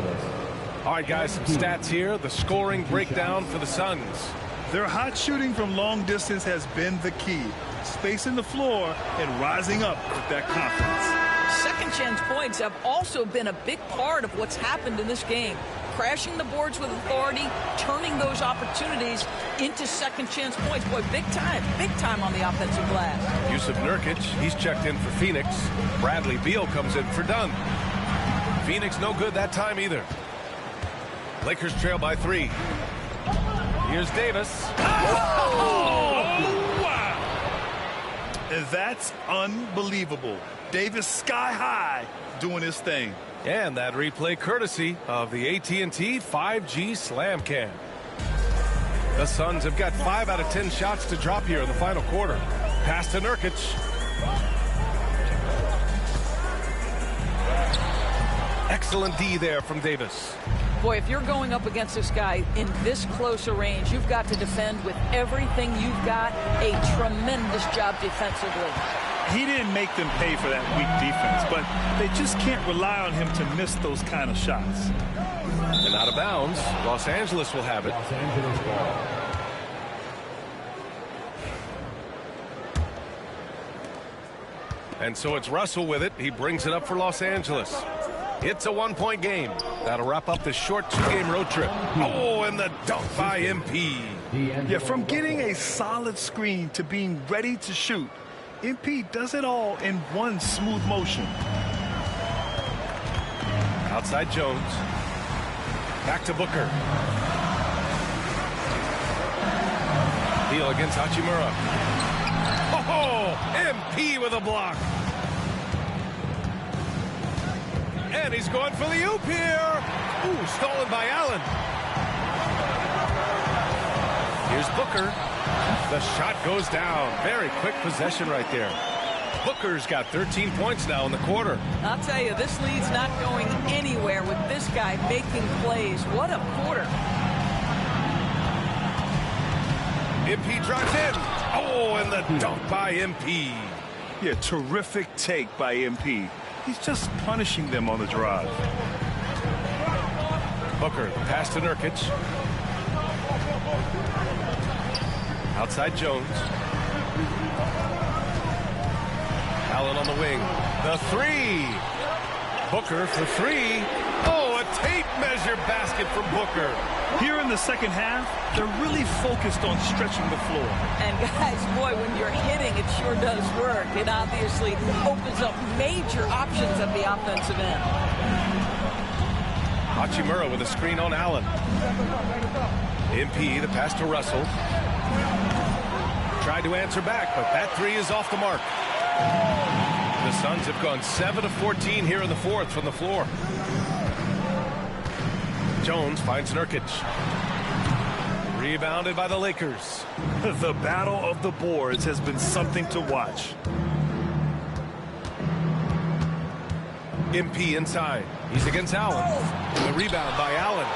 All right, guys, some stats here. The scoring breakdown for the Suns. Their hot shooting from long distance has been the key. Spacing the floor and rising up with that confidence. Second chance points have also been a big part of what's happened in this game. Crashing the boards with authority, turning those opportunities into second chance points. Boy, big time on the offensive glass. Yusuf Nurkic, he's checked in for Phoenix. Bradley Beal comes in for Dunn. Phoenix no good that time either. Lakers trail by 3. Here's Davis. Oh, wow. And that's unbelievable. Davis sky high doing his thing. And that replay courtesy of the AT&T 5G Slam Cam. The Suns have got 5 out of 10 shots to drop here in the final quarter. Pass to Nurkic. Excellent D there from Davis. Boy, if you're going up against this guy in this close a range, you've got to defend with everything you've got. A tremendous job defensively. He didn't make them pay for that weak defense, but they just can't rely on him to miss those kind of shots. And out of bounds, Los Angeles will have it. Los Angeles ball. And so it's Russell with it. He brings it up for Los Angeles. It's a 1-point game. That'll wrap up the short 2-game road trip. Oh, and the dunk by MP. Yeah, from getting a solid screen to being ready to shoot, MP does it all in one smooth motion. Outside Jones. Back to Booker. Deal against Hachimura. Oh, MP with a block. And he's going for the oop here. Ooh, stolen by Allen. Here's Booker. The shot goes down. Very quick possession right there. Booker's got 13 points now in the quarter. I'll tell you, this lead's not going anywhere with this guy making plays. What a quarter. MP drives in. Oh, and the dunk by MP. Yeah, terrific take by MP. He's just punishing them on the drive. Booker, pass to Nurkic. Outside Jones. Allen on the wing. The 3. Booker for 3. Oh, a tape measure basket from Booker. Here in the second half, they're really focused on stretching the floor. And guys, boy, when you're hitting, it sure does work. It obviously opens up major options at the offensive end. Hachimura with a screen on Allen. MP, the pass to Russell. Tried to answer back, but that 3 is off the mark. The Suns have gone 7 of 14 here in the fourth from the floor. Jones finds Nurkic. Rebounded by the Lakers. The battle of the boards has been something to watch. MP inside. He's against Allen. The rebound by Allen.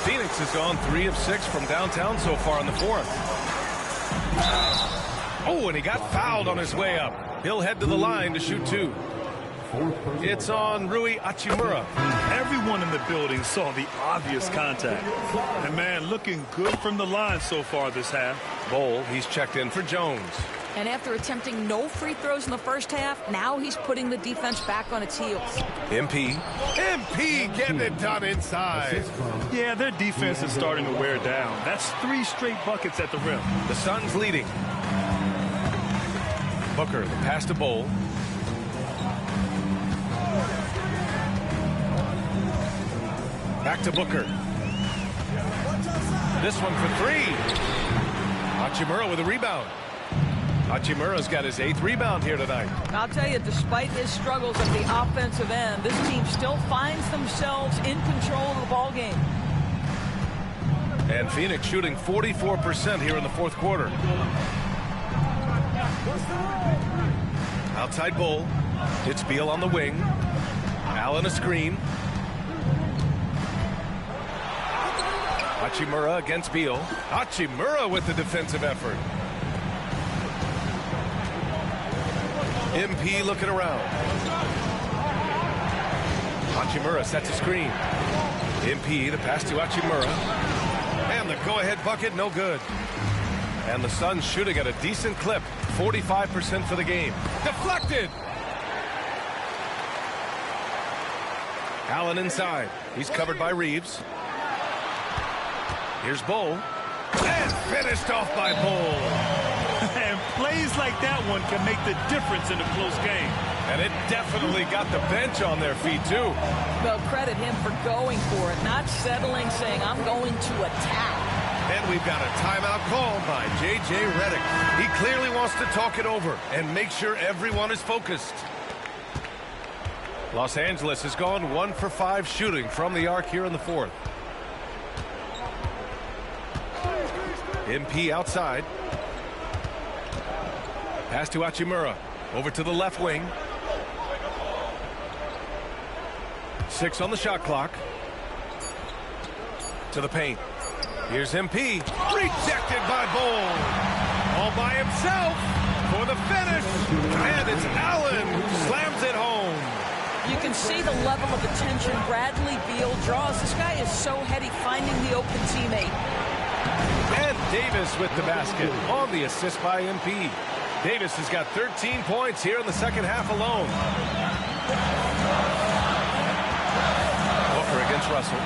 Phoenix has gone 3 of 6 from downtown so far in the fourth. Oh, and he got fouled on his way up. He'll head to the line to shoot 2. It's on Rui Hachimura. Everyone in the building saw the obvious contact. And, man, looking good from the line so far this half. Bowl, he's checked in for Jones. And after attempting no free throws in the first half, now he's putting the defense back on its heels. MP getting it done inside. Yeah, their defense is starting to wear down. That's 3 straight buckets at the rim. The Suns leading. Booker, the pass to Bowl. Back to Booker. This one for 3. Hachimura with a rebound. Hachimura's got his 8th rebound here tonight. I'll tell you, despite his struggles at the offensive end, this team still finds themselves in control of the ball game. And Phoenix shooting 44% here in the fourth quarter. Outside Bull. It's Beal on the wing. Allen a screen. Hachimura against Beal. Hachimura with the defensive effort. MP looking around. Hachimura sets a screen. MP, the pass to Hachimura. And the go-ahead bucket, no good. And the Suns shooting at a decent clip. 45% for the game. Deflected! Allen inside. He's covered by Reeves. Here's Bull. And finished off by Bull. And plays like that one can make the difference in a close game. And it definitely got the bench on their feet, too. Well, credit him for going for it, not settling, saying, I'm going to attack. And we've got a timeout called by J.J. Redick. He clearly wants to talk it over and make sure everyone is focused. Los Angeles has gone 1 for 5 shooting from the arc here in the fourth. MP outside. Pass to Hachimura. Over to the left wing. 6 on the shot clock. To the paint. Here's MP. Rejected by Bull. All by himself for the finish. And it's Allen who slams it home. You can see the level of attention Bradley Beal draws. This guy is so heady finding the open teammate. And Davis with the basket on the assist by MP. Davis has got 13 points here in the second half alone. Booker against Russell.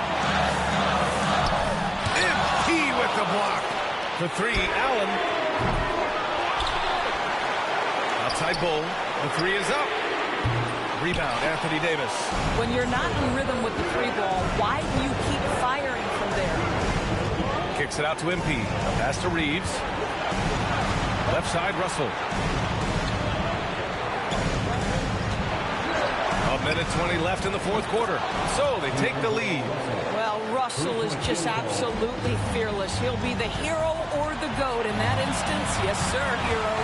MP with the block. For 3, Allen. Outside Bull. The 3 is up. Rebound, Anthony Davis. When you're not in rhythm with the 3-ball, why do you keep firing from there? Kicks it out to MP. Pass to Reeves. Left side, Russell. A minute 20 left in the fourth quarter. So they take the lead. Well, Russell is just absolutely fearless. He'll be the hero or the GOAT in that instance. Yes, sir, hero.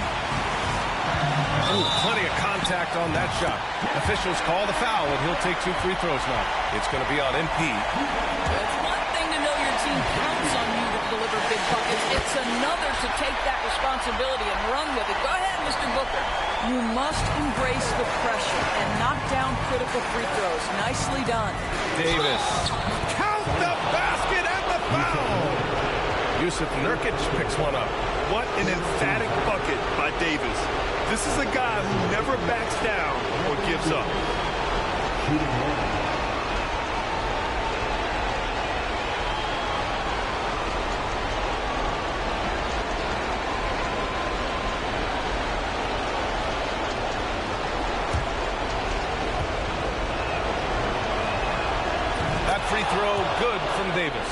Ooh, plenty of contact on that shot. Officials call the foul, and he'll take 2 free throws now. It's going to be on MP. It's one thing to know your team counts on you to deliver big buckets. It's another to take that responsibility and run with it. Go ahead, Mr. Booker. You must embrace the pressure and knock down critical free throws. Nicely done. Davis. Count the basket and the foul. Yusuf Nurkic picks one up. What an emphatic bucket by Davis. This is a guy who never backs down or gives up. That free throw good from Davis.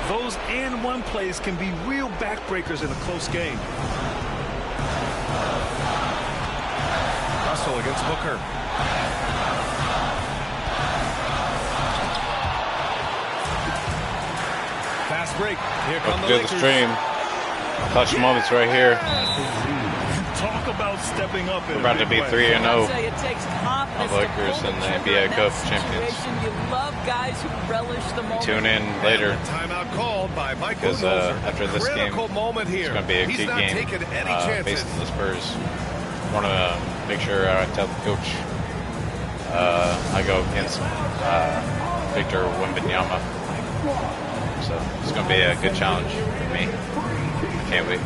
Those and one plays can be real backbreakers in a close game. Russell against Booker. Fast break. Here come the Lakers. The stream. Clutch moments right here. Talk about stepping up. We're about to be 3-0. It takes confidence Lakers to pull and the trigger NBA in Cup that champions. situation. You love guys who relish the moment. Tune in later. Timeout called by Mike Because after this game, moment here. it's going to be a He's key not game taking any facing the Spurs. I want to make sure I tell the coach I go against Victor Wembanyama. So it's going to be a good challenge for me. Can't wait.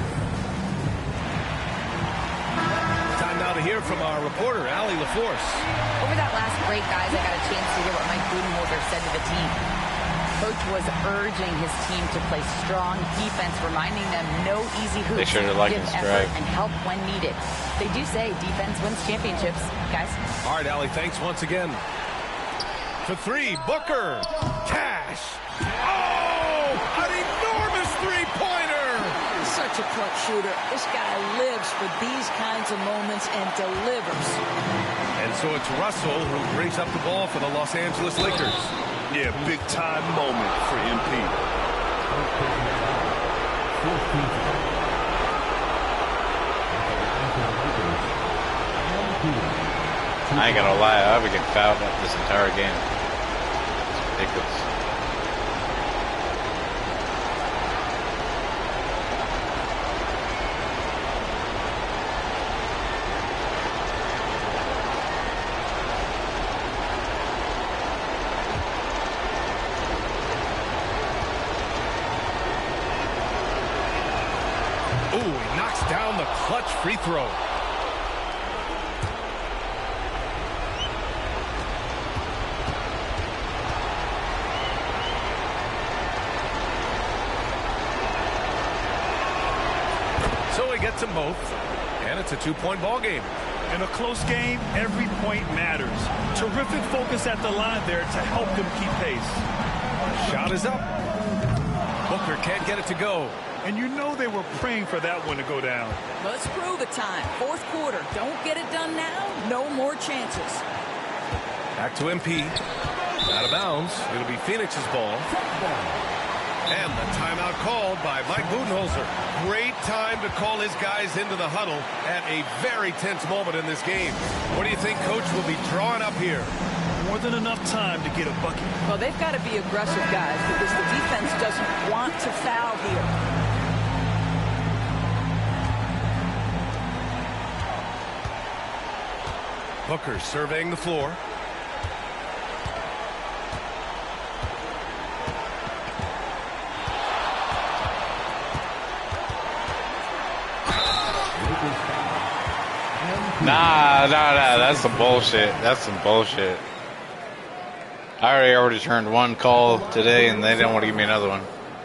Time now to hear from our reporter, Allie LaForce. Over that last break, guys, I got a chance to hear what Mike Budenholzer said to the team. Coach was urging his team to play strong defense, reminding them no easy hoops. Make sure to like give and effort subscribe. and help when needed. They do say defense wins championships, guys. All right, Allie, thanks once again. For three, Booker. Cash. Oh, an enormous three-pointer. He's such a clutch shooter. This guy lives for these kinds of moments and delivers. And so it's Russell who brings up the ball for the Los Angeles Lakers. Yeah, big-time moment for MP. I ain't gonna lie, I've been getting fouled up this entire game. It's ridiculous. Ooh, he knocks down the clutch free throw. So he gets them both, and it's a two-point ball game. In a close game, every point matters. Terrific focus at the line there to help them keep pace. Shot is up. Booker can't get it to go. And you know they were praying for that one to go down. Let's prove it time. Fourth quarter. Don't get it done now. No more chances. Back to MP. Out of bounds. It'll be Phoenix's ball. And the timeout called by Mike Budenholzer. Great time to call his guys into the huddle at a very tense moment in this game. What do you think Coach will be drawing up here? More than enough time to get a bucket. Well, they've got to be aggressive, guys, because the defense doesn't want to foul here. Booker surveying the floor. Nah, that's some bullshit. That's some bullshit. I already turned one call today, and they didn't want to give me another one.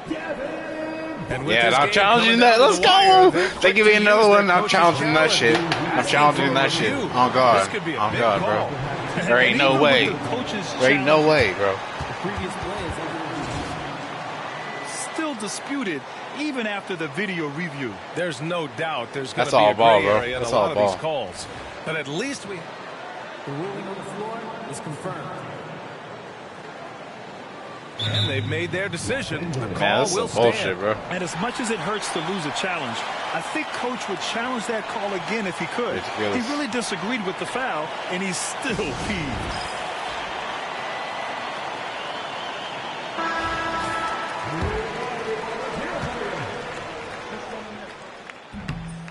Yeah, I'm challenging that. Let's go. They give me another one. I'm challenging that shit. I'm challenging that shit. On God. On God, bro. There ain't no way. There ain't no way, bro. Still disputed even after the video review. There's no doubt there's going to That's all be a ball, gray bro. area in That's a lot all of ball. these calls. But at least we... The ruling on the floor is confirmed. And they've made their decision. The Man, call that's will some bullshit, bro. And as much as it hurts to lose a challenge, I think Coach would challenge that call again if he could. Ridiculous. He really disagreed with the foul, and he's still peeved.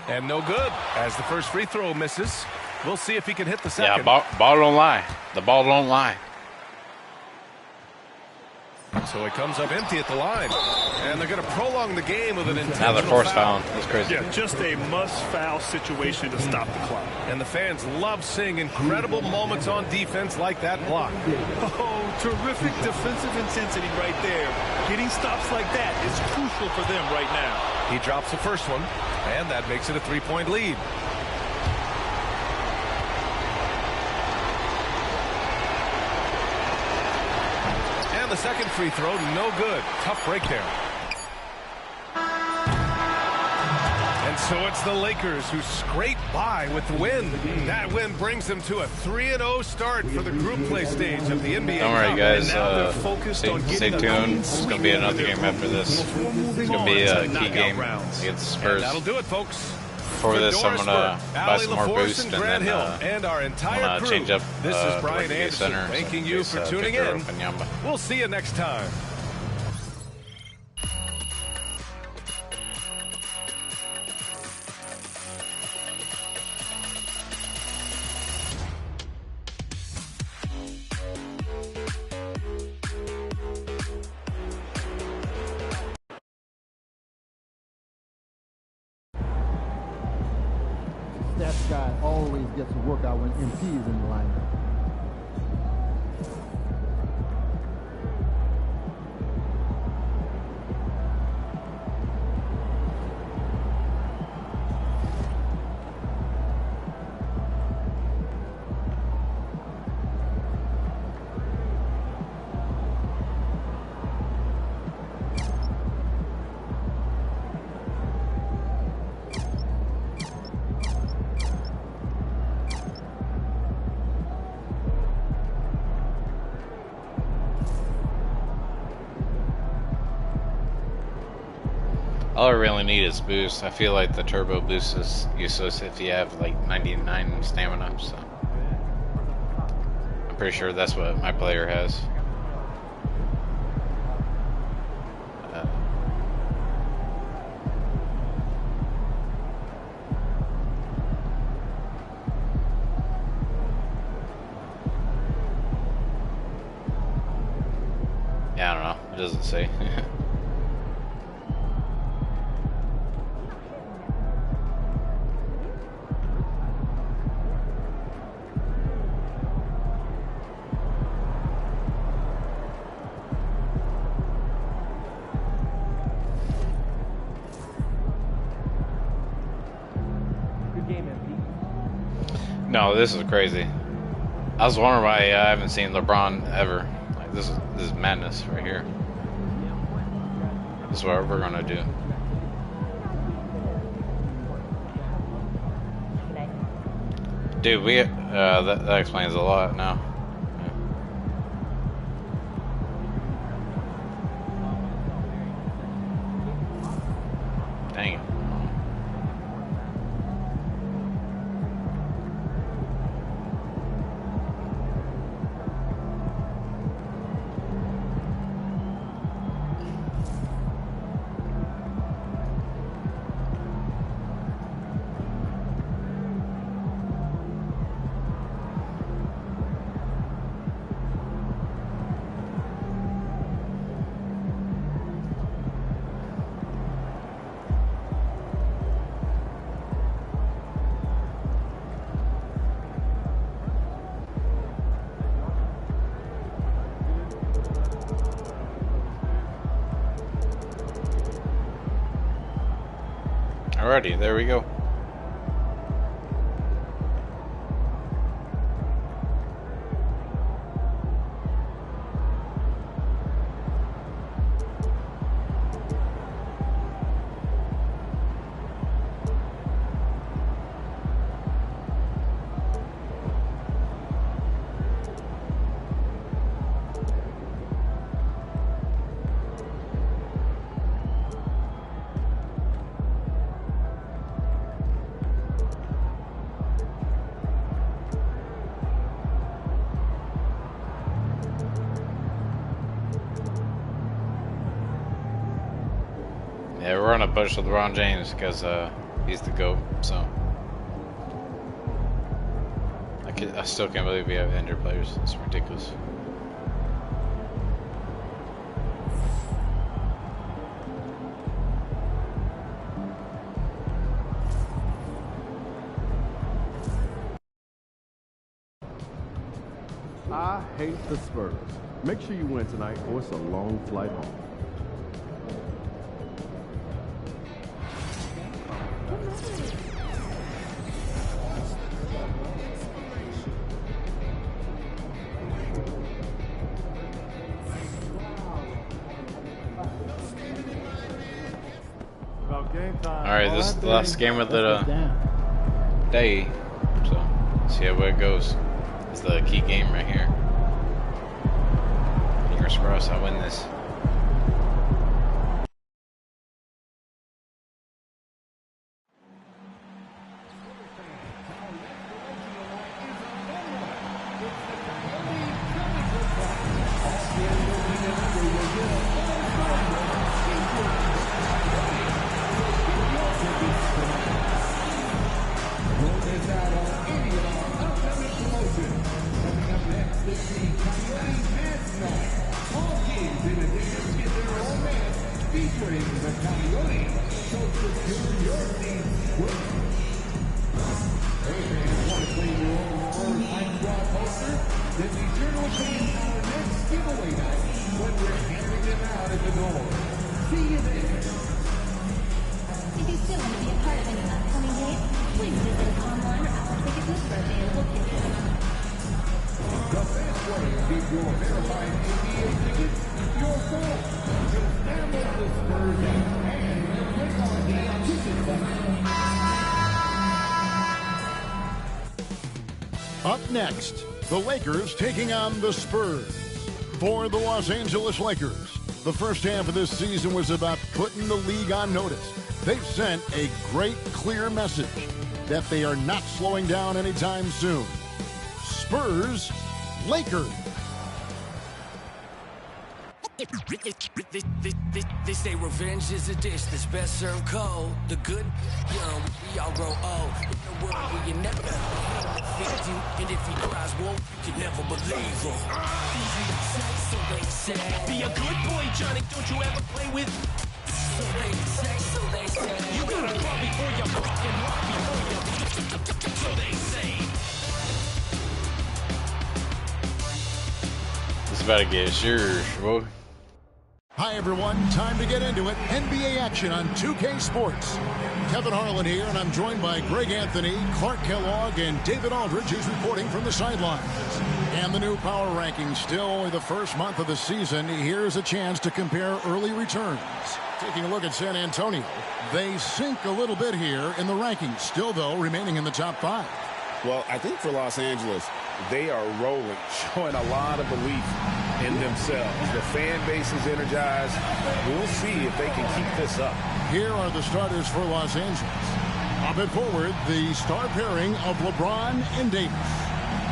And no good, as the first free throw misses. We'll see if he can hit the second. Yeah, ball don't lie. The ball don't lie. So it comes up empty at the line. And they're going to prolong the game with an intentional Now they're forced foul. fouling. That's crazy. Yeah, just a must-foul situation to stop the clock. And the fans love seeing incredible moments on defense like that block. Oh, terrific defensive intensity right there. Getting stops like that is crucial for them right now. He drops the first one, and that makes it a three-point lead. And the second free throw, no good. Tough break there. And so it's the Lakers who scrape by with the win. That win brings them to a 3-0 start for the group play stage of the NBA Don't worry, Cup. guys. Stay tuned. It's going to be another game after this. It's going to be a key game against the Spurs. And that'll do it, folks. before this, I'm gonna buy some more boost and then and our entire I'm gonna change up. This is Brian Anderson center, thanking you for tuning in. We'll see you next time. Stats guy always gets a workout when MP is in the lineup. All I really need is boost. I feel like the turbo boost is useless if you have like 99 stamina, so I'm pretty sure that's what my player has. Yeah, I don't know. It doesn't say. No, this is crazy. I was wondering why I haven't seen LeBron ever. Like this is madness right here. This is what we're gonna do. Dude, we that explains a lot now. Dang it. Alrighty, there we go. Yeah, we're on a push with LeBron James because he's the GOAT, so I still can't believe we have injured players. It's ridiculous. I hate the Spurs. Make sure you win tonight or it's a long flight home. Alright, this is the last game of the day, so see how it goes. It's the key game right here. Fingers crossed I win this. Then be sure to attend our next giveaway night when we're handing them out at the door. See you there. If you still want to be a part of any upcoming games, please visit us online or our ticket booth for available tickets. The best way to get your verified NBA ticket, your phone. Just download the Spurs app and click on the ticket button. Up next, the Lakers taking on the Spurs. For the Los Angeles Lakers, the first half of this season was about putting the league on notice. They've sent a great, clear message that they are not slowing down anytime soon. Spurs, Lakers. They say revenge is a dish that's best served cold. The good, young, we all grow old. In a world where you never defeat you, and if he cries wolf, you can never believe him. Easy to say, so they say. Be a good boy, Johnny, don't you ever play with. So they say, so they say. You gotta crawl before you walk and walk before you. So they say. It's about to get sure, boy. Hi, everyone. Time to get into it. NBA action on 2K Sports. Kevin Harlan here, and I'm joined by Greg Anthony, Clark Kellogg, and David Aldridge, who's reporting from the sidelines. And the new power rankings, still only the first month of the season. Here's a chance to compare early returns. Taking a look at San Antonio, they sink a little bit here in the rankings. Still, though, remaining in the top 5. Well, I think for Los Angeles, they are rolling, showing a lot of belief in themselves. The fan base is energized. We'll see if they can keep this up. Here are the starters for Los Angeles. Up at forward, the star pairing of LeBron and Davis.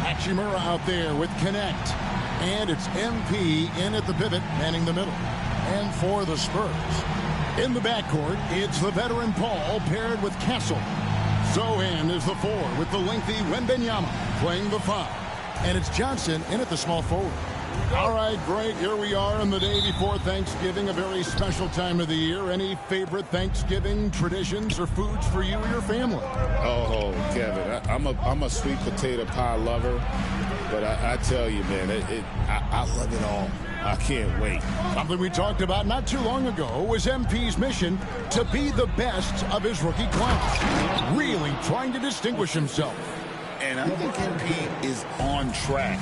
Hachimura out there with Connect. And it's MP in at the pivot, manning the middle. And for the Spurs, in the backcourt, it's the veteran Paul paired with Castle. Sohan is the 4 with the lengthy Wembenyama playing the 5. And it's Johnson in at the small forward. All right, Greg, here we are on the day before Thanksgiving, a very special time of the year. Any favorite Thanksgiving traditions or foods for you or your family? Oh, Kevin, I'm a sweet potato pie lover, but I tell you, man, I love it all. I can't wait. Something we talked about not too long ago was MP's mission to be the best of his rookie class. Really trying to distinguish himself. And I think MP is on track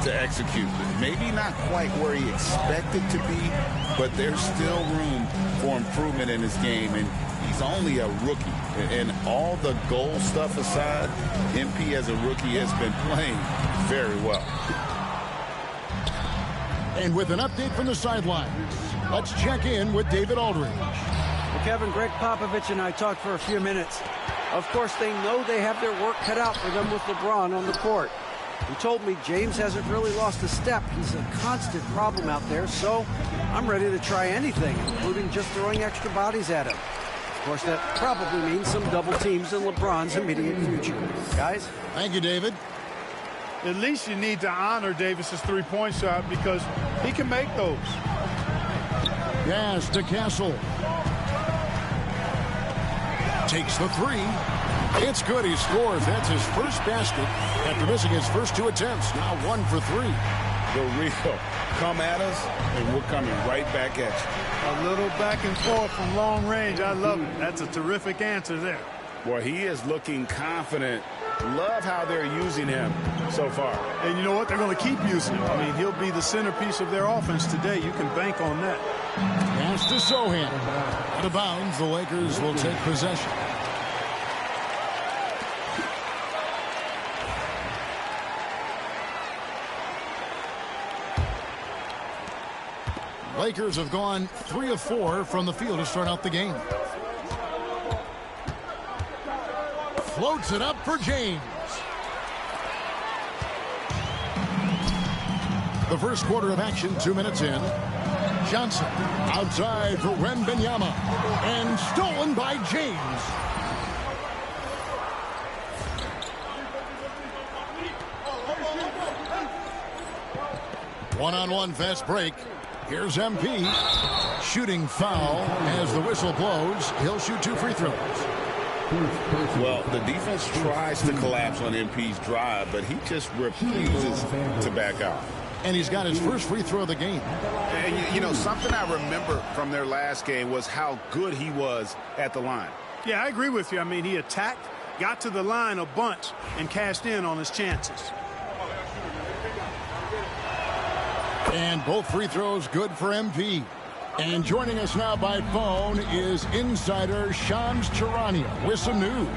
to execute. Maybe not quite where he expected to be, but there's still room for improvement in his game. And he's only a rookie. And all the goal stuff aside, MP as a rookie has been playing very well. And with an update from the sidelines, let's check in with David Aldridge. Well, Kevin, Greg Popovich and I talked for a few minutes. Of course, they know they have their work cut out for them with LeBron on the court. He told me James hasn't really lost a step. He's a constant problem out there, so I'm ready to try anything, including just throwing extra bodies at him. Of course, that probably means some double teams in LeBron's immediate future. Guys? Thank you, David. At least you need to honor Davis's three-point shot because he can make those. Yes, to Castle. Takes the 3. It's good. He scores. That's his first basket after missing his first 2 attempts. Now 1 for 3. The real come at us, and we're coming right back at you. A little back and forth from long range. I love it. That's a terrific answer there. Boy, he is looking confident. Love how they're using him so far. And you know what? They're going to keep using him. I mean, he'll be the centerpiece of their offense today. You can bank on that. Pass to Sohan. Out of bounds, the Lakers will take possession. Lakers have gone 3 of 4 from the field to start out the game. Floats it up for James. The first quarter of action, 2 minutes in. Johnson outside for Wembenyama. And stolen by James. One-on-one fast break. Here's MP. Shooting foul as the whistle blows. He'll shoot 2 free throws. Well, the defense tries to collapse on MP's drive, but he just refuses to back out. And he's got his first free throw of the game. And, you know, something I remember from their last game was how good he was at the line. Yeah, I agree with you. I mean, he attacked, got to the line a bunch, and cashed in on his chances. And both free throws good for MP. And joining us now by phone is insider Shams Charania with some news.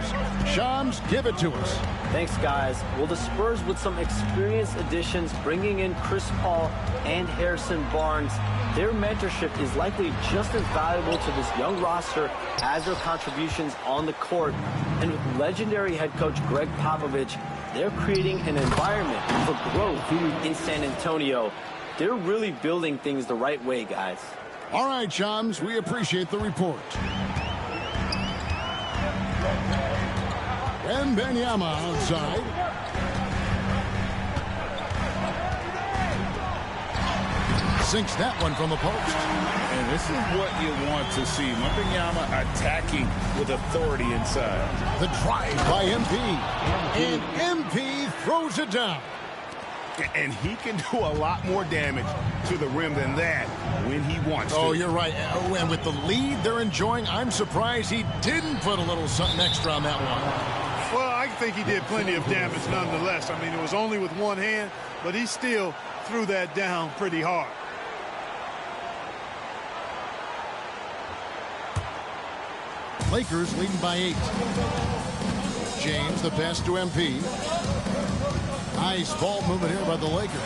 Shams, give it to us. Thanks, guys. Well, the Spurs with some experienced additions, bringing in Chris Paul and Harrison Barnes, their mentorship is likely just as valuable to this young roster as their contributions on the court. And with legendary head coach Greg Popovich, they're creating an environment for growth in San Antonio. They're really building things the right way, guys. All right, Shams, we appreciate the report. Wembanyama outside. Sinks that one from the post. And this is what you want to see. Wembanyama attacking with authority inside. The drive by MP. And MP throws it down. And he can do a lot more damage to the rim than that when he wants to. Oh, you're right. And with the lead they're enjoying, I'm surprised he didn't put a little something extra on that one. Well, I think he did plenty of damage nonetheless. I mean, it was only with one hand, but he still threw that down pretty hard. Lakers leading by 8. James, the pass to MP. Nice ball movement here by the Lakers.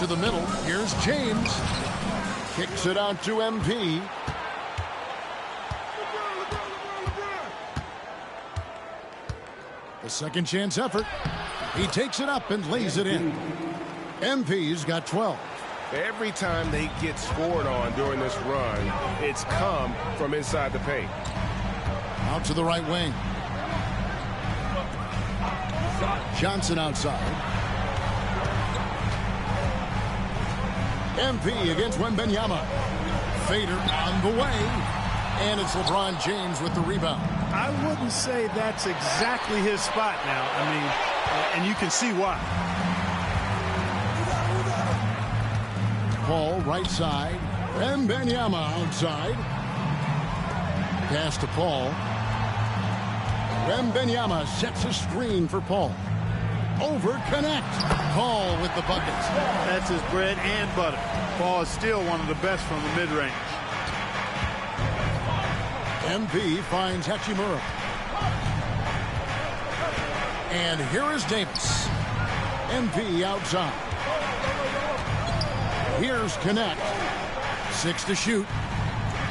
To the middle. Here's James. Kicks it out to MP. The second chance effort. He takes it up and lays it in. MP's got 12. Every time they get scored on during this run, it's come from inside the paint. Out to the right wing. Johnson outside. MP against Wembanyama. Fader on the way. And it's LeBron James with the rebound. I wouldn't say that's exactly his spot now. I mean, and you can see why. Paul right side. Wembanyama outside. Pass to Paul. Wembanyama sets a screen for Paul. Over connect. Paul with the buckets. That's his bread and butter. Paul is still one of the best from the mid-range. MP finds Hachimura. And here is Davis. MP outside. Here's Connect. 6 to shoot.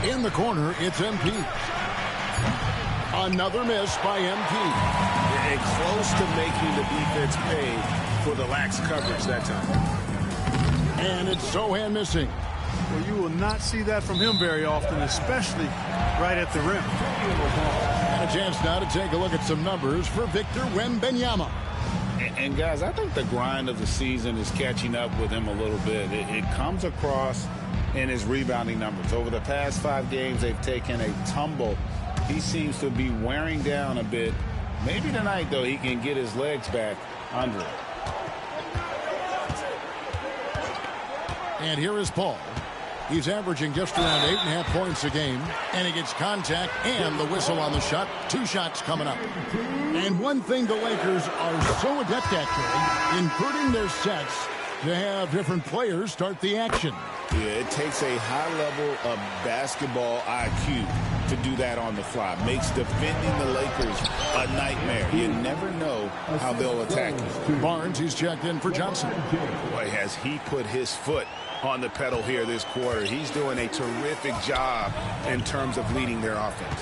In the corner, it's MP. Another miss by MP. And close to making the defense pay for the lax coverage that time. And it's Sohan missing. Well, you will not see that from him very often, especially right at the rim. And a chance now to take a look at some numbers for Victor Wembanyama. And guys, I think the grind of the season is catching up with him a little bit. It comes across in his rebounding numbers. Over the past 5 games, they've taken a tumble. He seems to be wearing down a bit. Maybe tonight, though, he can get his legs back under it. And here is Paul. He's averaging just around 8.5 points a game. And he gets contact and the whistle on the shot. 2 shots coming up. And one thing the Lakers are so adept at, Curry, including their sets, to have different players start the action. Yeah, it takes a high level of basketball IQ to do that on the fly. Makes defending the Lakers a nightmare. You never know how they'll attack you. Barnes, he's checked in for Johnson. Boy, has he put his foot on the pedal here this quarter. He's doing a terrific job in terms of leading their offense.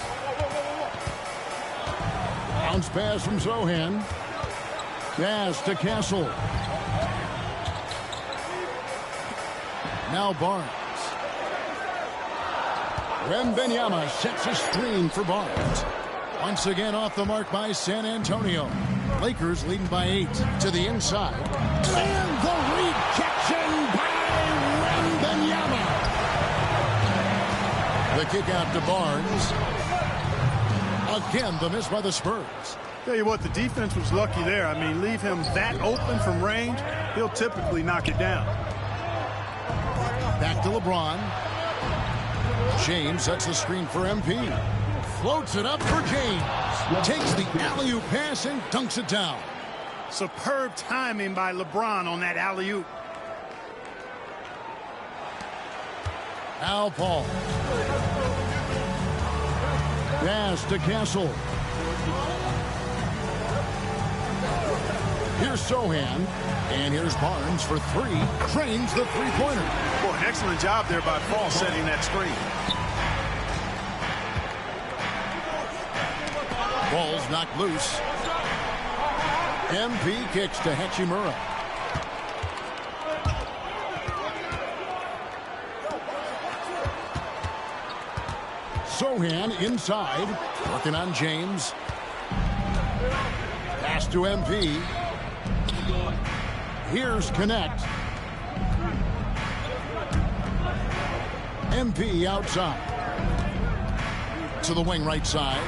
Bounce pass from Sohan. Pass to Castle. Now Barnes. Wembanyama sets a screen for Barnes. Once again off the mark by San Antonio. Lakers leading by 8 to the inside. And the rejection by Wembanyama. The kick out to Barnes. Again, the miss by the Spurs. Tell you what, the defense was lucky there. I mean, leave him that open from range, he'll typically knock it down. Back to LeBron. James sets the screen for MP. Floats it up for James. Takes the alley-oop pass and dunks it down. Superb timing by LeBron on that alley-oop. Al Paul. Pass to Castle. Here's Sohan. And here's Barnes for 3. Trains the three-pointer. Boy, an excellent job there by Paul setting that screen. Ball's knocked loose. MP kicks to Hachimura. Sohan inside, working on James. Pass to MP. Here's Connect. MP outside. To the wing right side.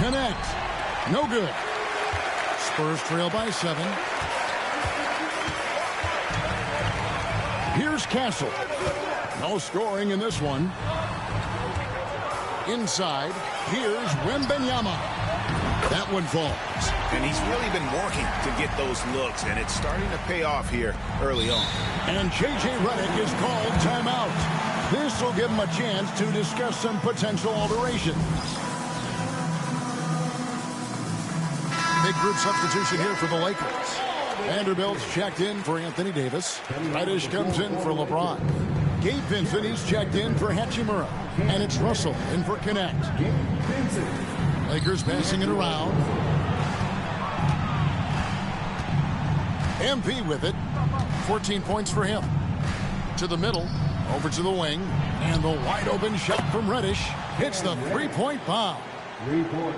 Connect. No good. Spurs trail by 7. Here's Castle. No scoring in this one. Inside. Here's Wembanyama. That one falls. And he's really been working to get those looks, and it's starting to pay off here early on. And J.J. Redick is called timeout. This will give him a chance to discuss some potential alterations. Big group substitution here for the Lakers. Vanderbilt's checked in for Anthony Davis. Reddish comes in for LeBron. Gabe Vincent, he's checked in for Hachimura. And it's Russell in for Connect. Lakers passing it around. MP with it. 14 points for him. To the middle. Over to the wing. And the wide open shot from Reddish hits the three-point bomb.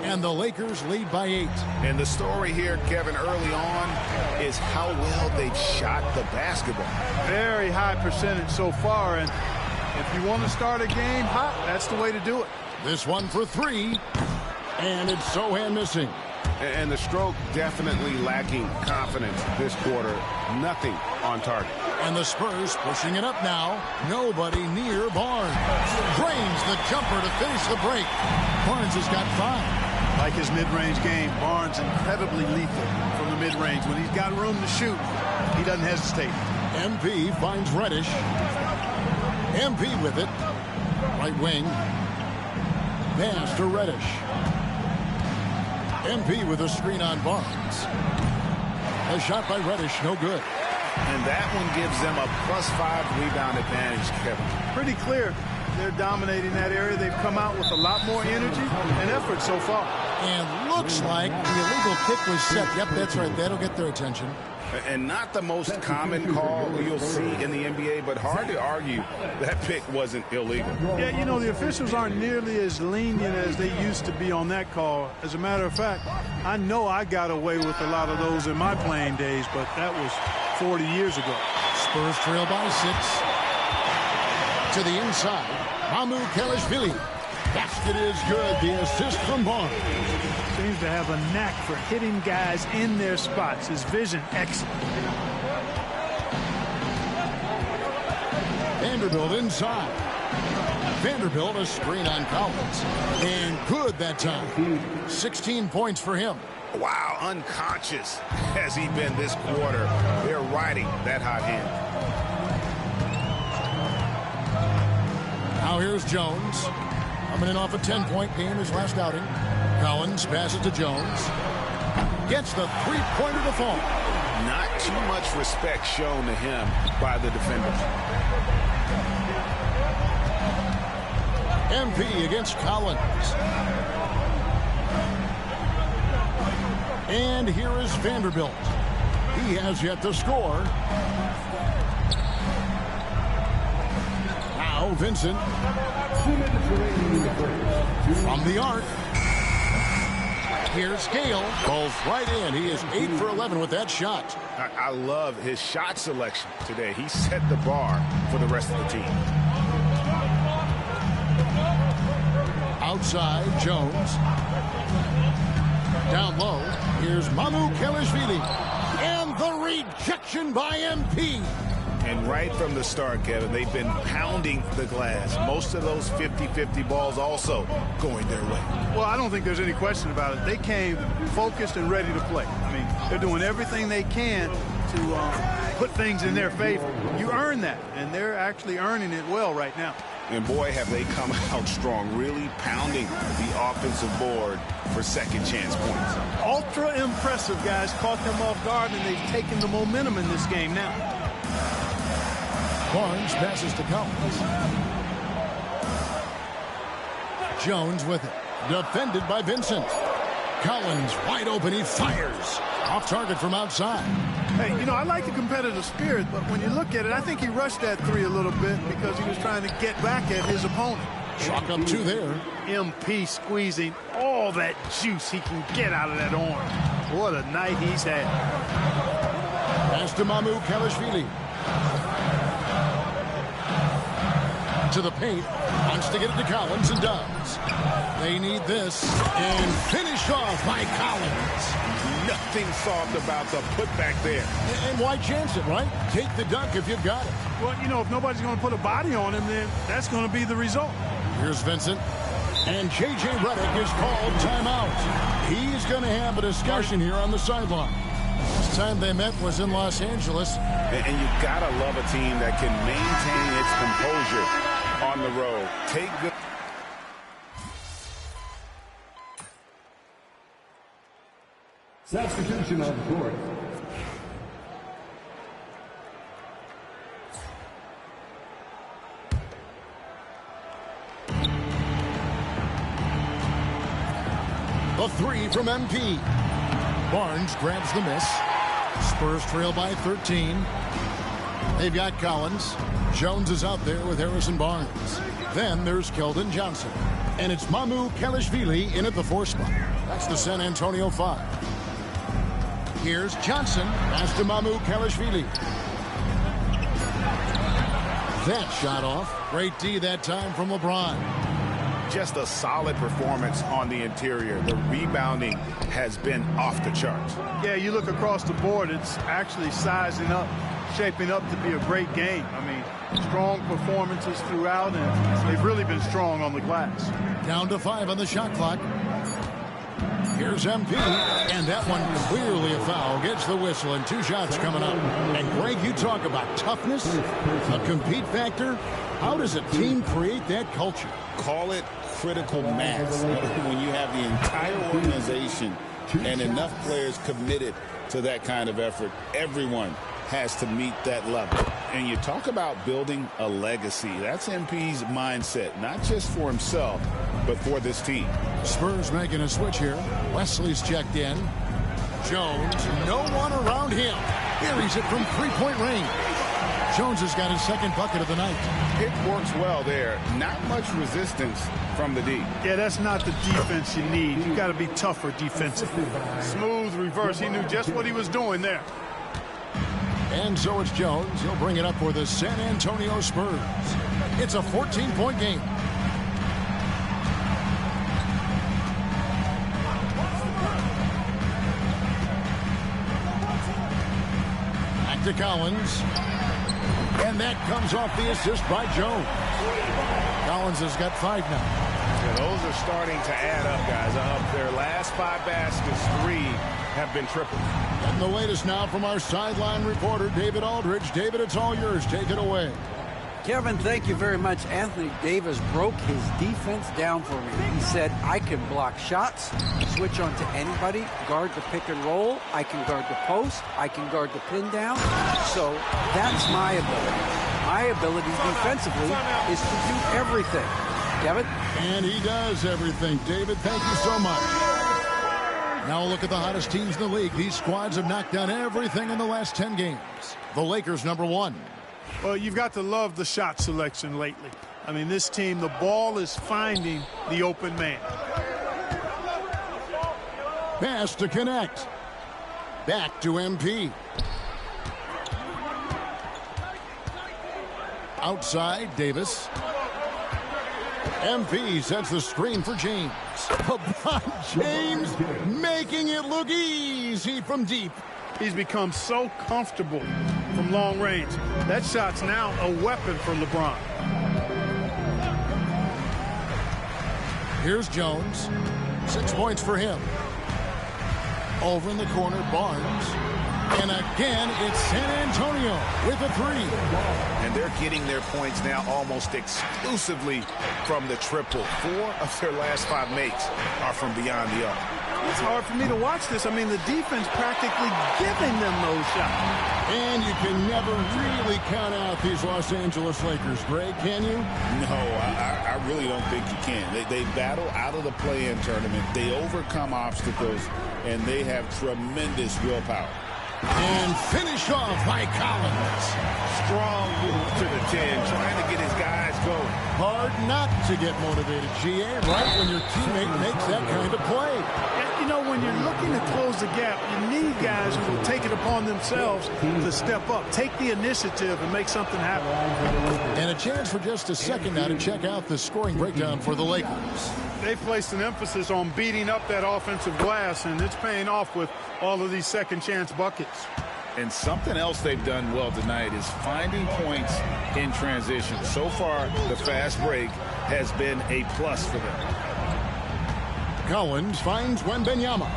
And the Lakers lead by 8. And the story here, Kevin, early on is how well they've shot the basketball. Very high percentage so far, and if you want to start a game hot, that's the way to do it. This one for 3, and it's Sohan missing. And the stroke definitely lacking confidence this quarter. Nothing on target. And the Spurs pushing it up now. Nobody near Barnes. Drains the jumper to finish the break. Barnes has got 5. Like his mid-range game, Barnes incredibly lethal from the mid-range. When he's got room to shoot, he doesn't hesitate. MP finds Reddish. MP with it. Right wing. Pass to Reddish. MP with a screen on Barnes. A shot by Reddish, no good. And that one gives them a +5 rebound advantage, Kevin. Pretty clear. They're dominating that area. They've come out with a lot more energy and effort so far. And looks like the illegal kick was set. Yep, that's right. That'll get their attention. And not the most common call you'll see in the NBA, but hard to argue that pick wasn't illegal. Yeah, you know, the officials aren't nearly as lenient as they used to be on that call. As a matter of fact, I know I got away with a lot of those in my playing days, but that was 40 years ago. Spurs trail by 6. To the inside, Mamu Kelishvili. Basket is good. The assist from Barnes. Seems to have a knack for hitting guys in their spots. His vision, excellent. Vanderbilt inside. Vanderbilt a screen on Collins. And good that time. 16 points for him. Wow, unconscious has he been this quarter. They're riding that hot hand. Now here's Jones. Coming in off a 10-point game his last outing. Collins passes to Jones. Gets the three-pointer to fall. Not too much respect shown to him by the defenders. MP against Collins. And here is Vanderbilt. He has yet to score. Now Vincent. From the arc. Here's Gale. Goes right in. He is 8 for 11 with that shot. I love his shot selection today. He set the bar for the rest of the team. Outside, Jones. Down low, here's Mycareer. And the rejection by MP. And right from the start, Kevin, they've been pounding the glass. Most of those 50-50 balls also going their way. Well, I don't think there's any question about it. They came focused and ready to play. I mean, they're doing everything they can to put things in their favor. You earn that, and they're actually earning it well right now. And boy, have they come out strong, really pounding the offensive board for second chance points. Ultra impressive, guys. Caught them off guard, and they've taken the momentum in this game now. Barnes passes to Collins. Jones with it. Defended by Vincent. Collins wide open. He fires. Off target from outside. Hey, you know, I like the competitive spirit, but when you look at it, I think he rushed that three a little bit because he was trying to get back at his opponent. Chalk up 2 there. MP squeezing all that juice he can get out of that orange. What a night he's had. Pass to Mycareer. To the paint. Wants to get it to Collins and does. They need this. And finished off by Collins. Nothing soft about the putback there. And why chance it, right? Take the dunk if you've got it. Well, you know, if nobody's going to put a body on him, then that's going to be the result. Here's Vincent. And J.J. Redick is called timeout. He's going to have a discussion here on the sideline. Last time they met was in Los Angeles. And you got to love a team that can maintain its composure on the road. Take good. Substitution on the court. The 3 from MP. Barnes grabs the miss. Spurs trail by 13. They've got Collins. Jones is out there with Harrison Barnes. Then there's Keldon Johnson. And it's Mycareer in at the 4 spot. That's the San Antonio 5. Here's Johnson. Pass to Mycareer. That shot off. Great D that time from LeBron. Just a solid performance on the interior. The rebounding has been off the charts. Yeah, you look across the board, it's actually sizing up, shaping up to be a great game. I mean, strong performances throughout, and they've really been strong on the glass. Down to 5 on the shot clock. Here's MP, and that one clearly a foul. Gets the whistle, and 2 shots coming up. And Greg, you talk about toughness, a compete factor. How does a team create that culture? Call it critical mass. When you have the entire organization and enough players committed to that kind of effort, everyone has to meet that level. And you talk about building a legacy. That's MP's mindset, not just for himself, but for this team. Spurs making a switch here. Wesley's checked in. Jones, no one around him. Buries it from 3-point range. Jones has got his 2nd bucket of the night. It works well there. Not much resistance from the D. Yeah, that's not the defense you need. You got to be tougher defensively. Smooth reverse. He knew just what he was doing there. And so it's Jones. He'll bring it up for the San Antonio Spurs. It's a 14-point game. Back to Collins. And that comes off the assist by Jones. Collins has got 5 now. Yeah, those are starting to add up, guys. Their last 5 baskets, 3 have been tripled. And the latest now from our sideline reporter, David Aldridge. David, it's all yours. Take it away. Kevin, thank you very much. Anthony Davis broke his defense down for me. He said, I can block shots, switch on to anybody, guard the pick and roll, I can guard the post, I can guard the pin down. So that's my ability. My ability defensively is to do everything. Kevin? And he does everything. David, thank you so much. Now look at the hottest teams in the league. These squads have knocked down everything in the last 10 games. The Lakers, #1. Well, you've got to love the shot selection lately. I mean, this team, the ball is finding the open man. Pass to connect. Back to MP. Outside, Davis. MP sets the screen for James. LeBron James making it look easy from deep. He's become so comfortable from long range. That shot's now a weapon for LeBron. Here's Jones. 6 points for him. Over in the corner, Barnes. And again, it's San Antonio with a 3. And they're getting their points now almost exclusively from the triple. 4 of their last 5 makes are from beyond the arc. It's hard for me to watch this. I mean, the defense practically giving them those shots. And you can never really count out these Los Angeles Lakers, Greg, can you? No, I really don't think you can. They battle out of the play-in tournament. They overcome obstacles, and they have tremendous willpower. And finish off by Collins. Strong move to the 10, trying to get his guys going. Hard not to get motivated, GA, right when your teammate makes that kind of play. You know, when you're looking to close the gap, you need guys who will take it upon themselves to step up, take the initiative, and make something happen. And a chance for just a second now to check out the scoring breakdown for the Lakers. They've placed an emphasis on beating up that offensive glass, and it's paying off with all of these second-chance buckets. And something else they've done well tonight is finding points in transition. So far, the fast break has been a plus for them. Collins finds Wembanyama.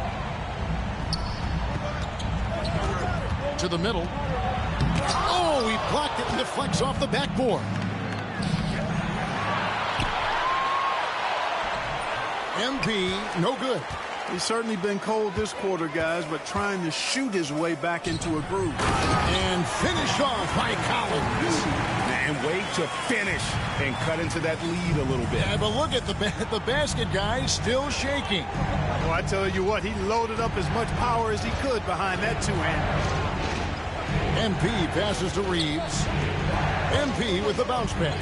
To the middle. Oh, he blocked it and deflects off the backboard. MP, no good. He's certainly been cold this quarter, guys, but trying to shoot his way back into a groove. And finish off by Collins. And wait to finish and cut into that lead a little bit. Yeah, but look at the basket, guys, still shaking. Well, I tell you what, he loaded up as much power as he could behind that two-hander. MP passes to Reeves. MP with the bounce pass.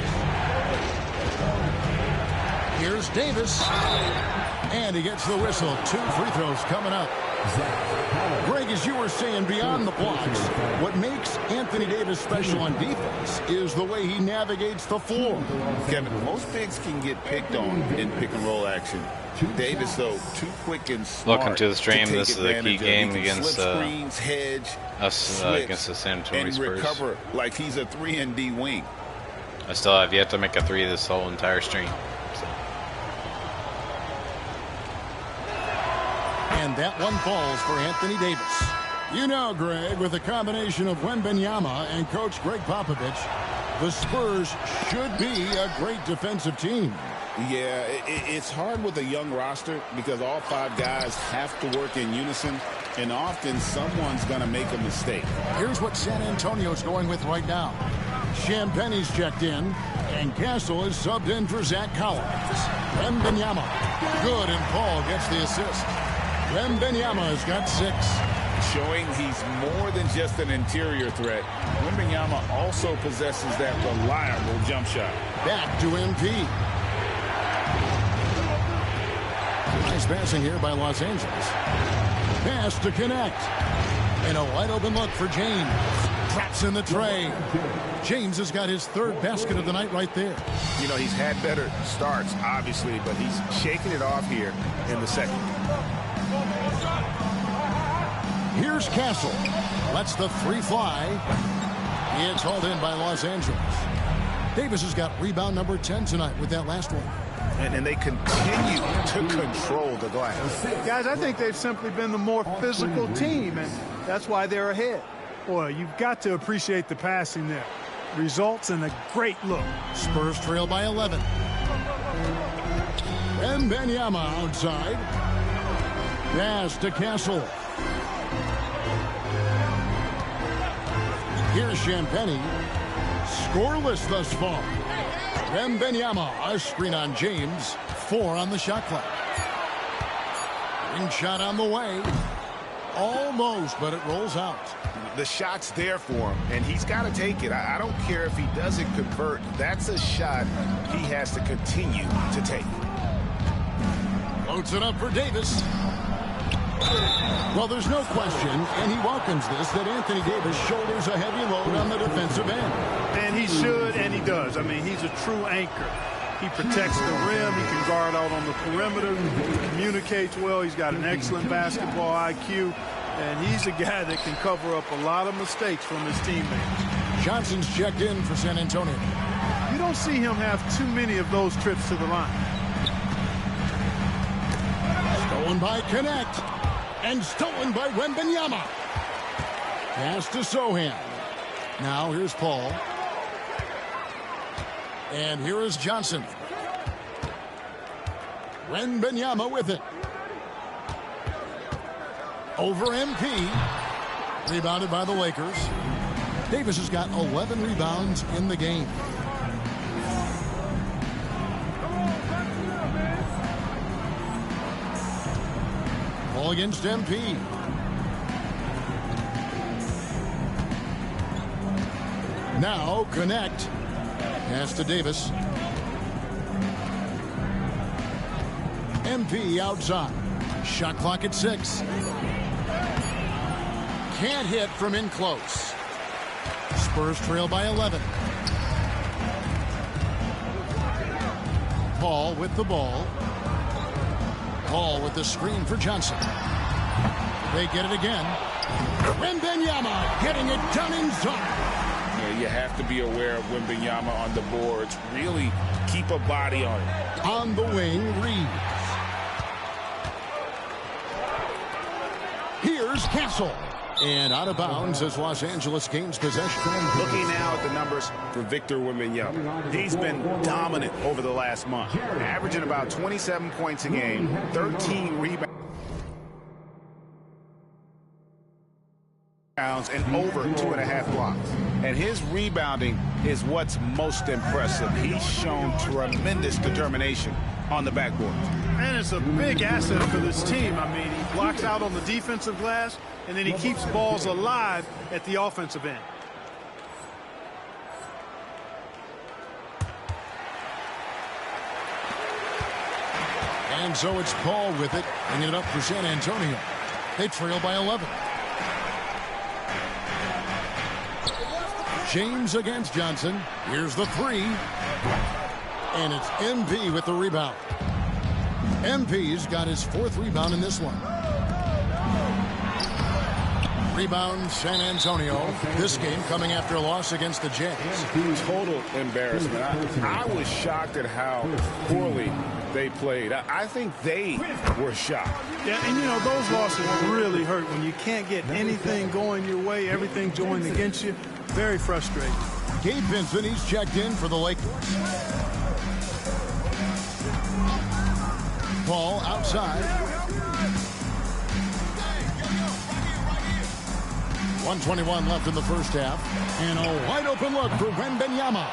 Here's Davis. And he gets the whistle. 2 free throws coming up. Greg, as you were saying, beyond the blocks, what makes Anthony Davis special on defense is the way he navigates the floor. Kevin, most bigs can get picked on in pick-and-roll action. Davis, though, too quick and smart. Welcome to the stream. This is a key game against screens, hedge, us against the San Antonio Spurs. And recover like he's a 3-and-D wing. I still have yet to make a 3 this whole entire stream. And that one falls for Anthony Davis. You know, Greg, with a combination of Wembanyama and Coach Greg Popovich, the Spurs should be a great defensive team. Yeah, it's hard with a young roster because all 5 guys have to work in unison, and often someone's going to make a mistake. Here's what San Antonio's going with right now. Champagne's checked in, and Castle is subbed in for Zach Collins. Wembanyama, good, and Paul gets the assist. Wembanyama has got 6. Showing he's more than just an interior threat. Wembanyama also possesses that reliable jump shot. Back to MP. Nice passing here by Los Angeles. Pass to connect. And a wide open look for James. Traps in the tray. James has got his 3rd basket of the night right there. You know, he's had better starts, obviously, but he's shaking it off here in the second. Here's Castle. Lets the 3 fly. It's hauled in by Los Angeles. Davis has got rebound number 10 tonight with that last one. And they continue to control the glass. Guys, I think they've simply been the more physical team, and that's why they're ahead. Boy, you've got to appreciate the passing there. Results in a great look. Spurs trail by 11. Wembanyama outside. Pass to Castle. Here's Champagnie. Scoreless thus far. Wembanyama, a screen on James. 4 on the shot clock. Ring shot on the way. Almost, but it rolls out. The shot's there for him, and he's got to take it. I don't care if he doesn't convert. That's a shot he has to continue to take. Loads it up for Davis. Well, there's no question, and he welcomes this, that Anthony Davis shoulders a heavy load on the defensive end. And he should, and he does. I mean, he's a true anchor. He protects the rim. He can guard out on the perimeter. He communicates well. He's got an excellent basketball IQ. And he's a guy that can cover up a lot of mistakes from his teammates. Johnson's checked in for San Antonio. You don't see him have too many of those trips to the line. Stolen by Connect. And stolen by Wembanyama. Pass to Sohan. Now here's Paul. And here is Johnson. Wembanyama with it. Over MP. Rebounded by the Lakers. Davis has got 11 rebounds in the game. Ball against MP. Now Connect. Pass to Davis. MP outside. Shot clock at 6. Can't hit from in close. Spurs trail by 11. Paul with the ball. Paul with the screen for Johnson. They get it again. Wembanyama getting it done inside. Yeah, you have to be aware of Wembanyama on the boards. Really keep a body on it. On the wing, Reeves. Here's Castle. And out of bounds as Los Angeles gains possession. Looking now at the numbers for Victor Wembanyama. He's been dominant over the last month, averaging about 27 points a game, 13 rebounds, and over 2.5 blocks. And his rebounding is what's most impressive. He's shown tremendous determination on the backboard. And it's a big asset for this team. I mean, he blocks out on the defensive glass, and then he keeps balls alive at the offensive end. And so it's Paul with it, bringing it up for San Antonio. They trail by 11. James against Johnson. Here's the 3. And it's MP with the rebound. MP's got his 4th rebound in this one. Rebound San Antonio. This game coming after a loss against the Jazz. Total embarrassment. I was shocked at how poorly they played. I think they were shocked. Yeah, and you know, those losses really hurt when you can't get anything going your way, everything's going against you. Very frustrating. Gabe Vincent, he's checked in for the Lakers. Paul outside. 1:21 left in the first half. And a wide open look for Wembanyama.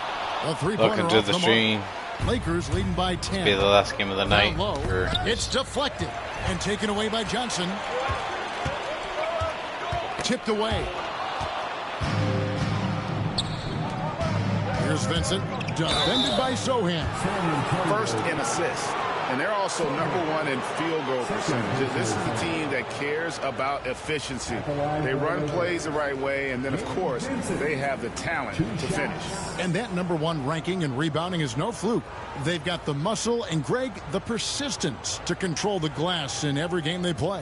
A three-pointer Looking to off the stream. Lakers leading by 10. Be the last game of the night. Low. It's deflected and taken away by Johnson. Tipped away. Here's Vincent. Defended by Sohan. First in assists. And they're also #1 in field goal percentage. This is the team that cares about efficiency. They run plays the right way, and then, of course, they have the talent to finish. And that #1 ranking and rebounding is no fluke. They've got the muscle and, Greg, the persistence to control the glass in every game they play.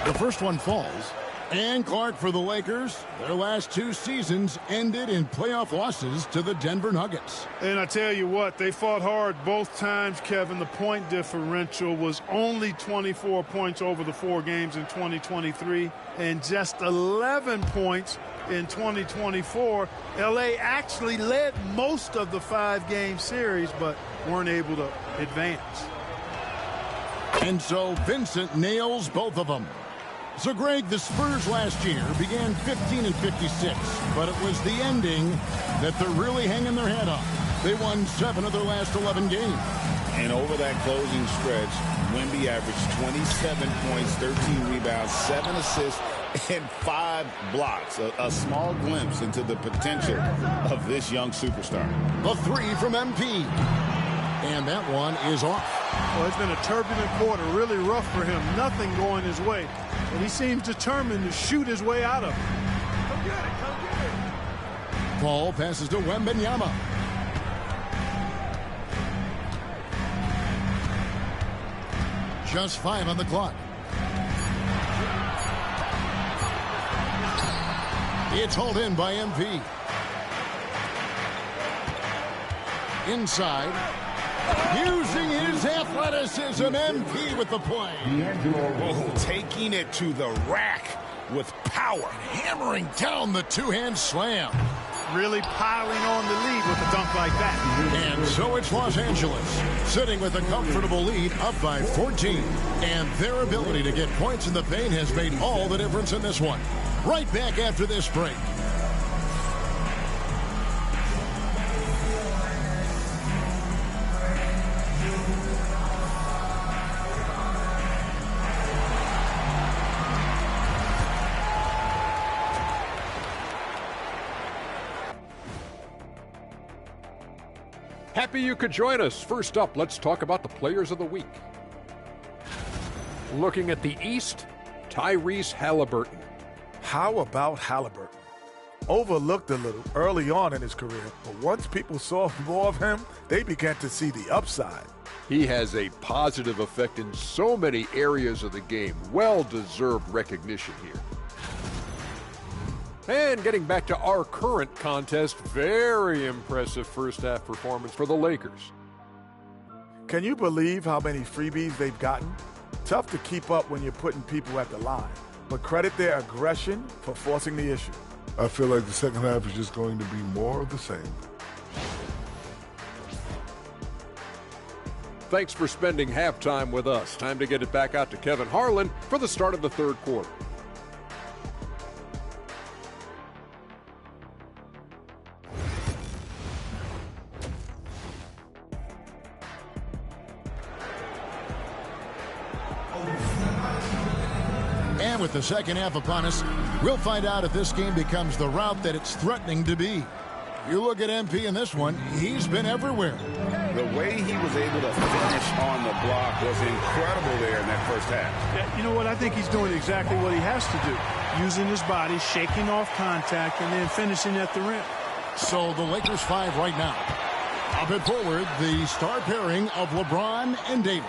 The first one falls. And Clark for the Lakers. Their last 2 seasons ended in playoff losses to the Denver Nuggets. And I tell you what, they fought hard both times, Kevin. The point differential was only 24 points over the 4 games in 2023 and just 11 points in 2024. LA actually led most of the 5-game series, but weren't able to advance. And so Vincent nails both of them. So, Greg, the Spurs last year began 15-56, but it was the ending that they're really hanging their head on. They won 7 of their last 11 games. And over that closing stretch, Wemby averaged 27 points, 13 rebounds, 7 assists, and 5 blocks. A small glimpse into the potential of this young superstar. The three from MP. And that one is off. Well, it's been a turbulent quarter, really rough for him. Nothing going his way. But he seems determined to shoot his way out of it. Come get it, come get it. Paul passes to Wembanyama. Just 5 on the clock. It's hauled in by MP. Inside. Using his athleticism, MP with the play. Oh, taking it to the rack with power. Hammering down the two-hand slam. Really piling on the lead with a dunk like that. And so it's Los Angeles, sitting with a comfortable lead up by 14. And their ability to get points in the paint has made all the difference in this one. Right back after this break. Happy you could join us. First up, let's talk about the players of the week. Looking at the East, Tyrese Halliburton. How about Halliburton? Overlooked a little early on in his career, but once people saw more of him, they began to see the upside. He has a positive effect in so many areas of the game. Well-deserved recognition here. And getting back to our current contest, very impressive first-half performance for the Lakers. Can you believe how many freebies they've gotten? Tough to keep up when you're putting people at the line, but credit their aggression for forcing the issue. I feel like the second half is just going to be more of the same. Thanks for spending halftime with us. Time to get it back out to Kevin Harlan for the start of the third quarter. And with the second half upon us, we'll find out if this game becomes the route that it's threatening to be. You look at MP in this one, he's been everywhere. The way he was able to finish on the block was incredible there in that first half. Yeah, you know what? I think he's doing exactly what he has to do. Using his body, shaking off contact, and then finishing at the rim. So the Lakers 5 right now. Up and forward, the star pairing of LeBron and Davis.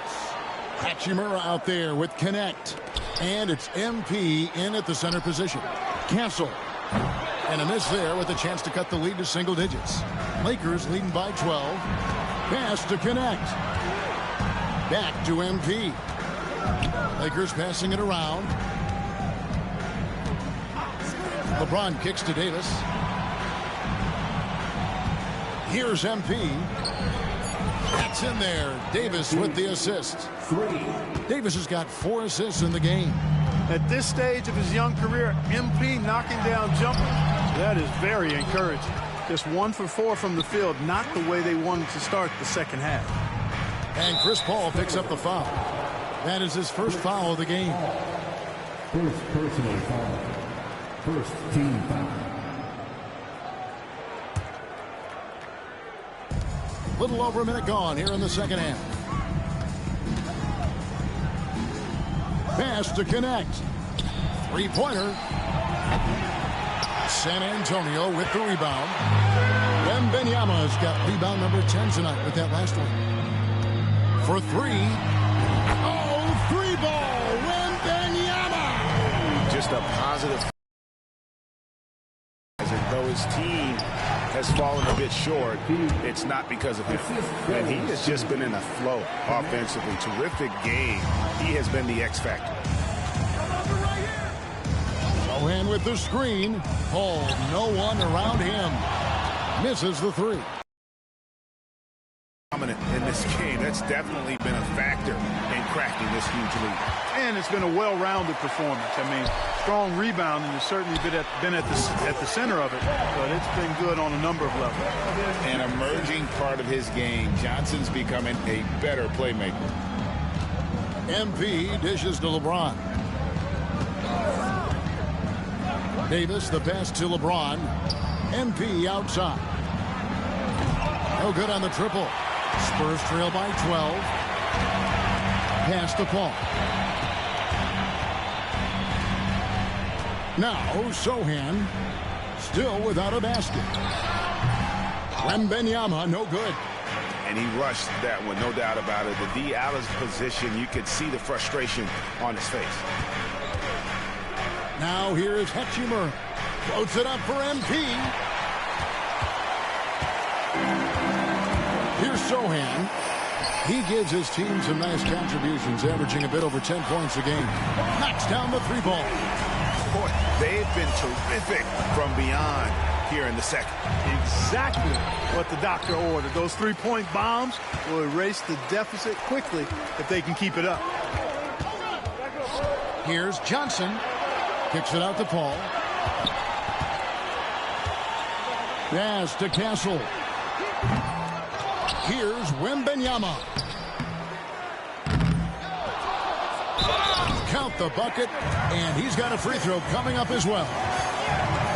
Hachimura out there with Connect. And it's MP in at the center position. Cancel. And a miss there with a chance to cut the lead to single digits. Lakers leading by 12. Pass to Connect. Back to MP. Lakers passing it around. LeBron kicks to Davis. Here's MP. That's in there. Davis with the assist. Davis has got 4 assists in the game. At this stage of his young career, MP knocking down jumpers, that is very encouraging. Just 1 for 4 from the field, not the way they wanted to start the second half. And Chris Paul picks up the foul. That is his first foul of the game. First personal foul. First team foul. Little over a minute gone here in the second half. Pass to Connect. Three-pointer. San Antonio with the rebound. Wembanyama's got rebound number 10 tonight with that last one. For 3. Oh, 3-ball. Wembanyama. Just a positive. Though his team has fallen a bit short, it's not because of him. And he has just been in a flow offensively. Terrific game. He has been the X factor. Mohan with the screen. Oh, no one around him. Misses the 3. Dominant in this game. That's definitely been a factor in cracking this huge lead. And it's been a well-rounded performance. I mean, strong rebounding has certainly been at the center of it, but it's been good on a number of levels. An emerging part of his game. Johnson's becoming a better playmaker. MP dishes to LeBron. Davis, the pass to LeBron. MP outside. No good on the triple. Spurs trail by 12. Pass to Paul. Now Sohan still without a basket. Wembanyama no good. And he rushed that one, no doubt about it. The D out of position, you could see the frustration on his face. Now here is Hachimura. Floats it up for MP. Here's Sohan. He gives his team some nice contributions, averaging a bit over 10 points a game. Knocks down the three ball. Boy, they've been terrific from beyond here in the second. Exactly what the doctor ordered. Those three-point bombs will erase the deficit quickly if they can keep it up. Here's Johnson. Kicks it out to Paul. Pass to Castle. Here's Wembanyama. Count the bucket, and he's got a free throw coming up as well.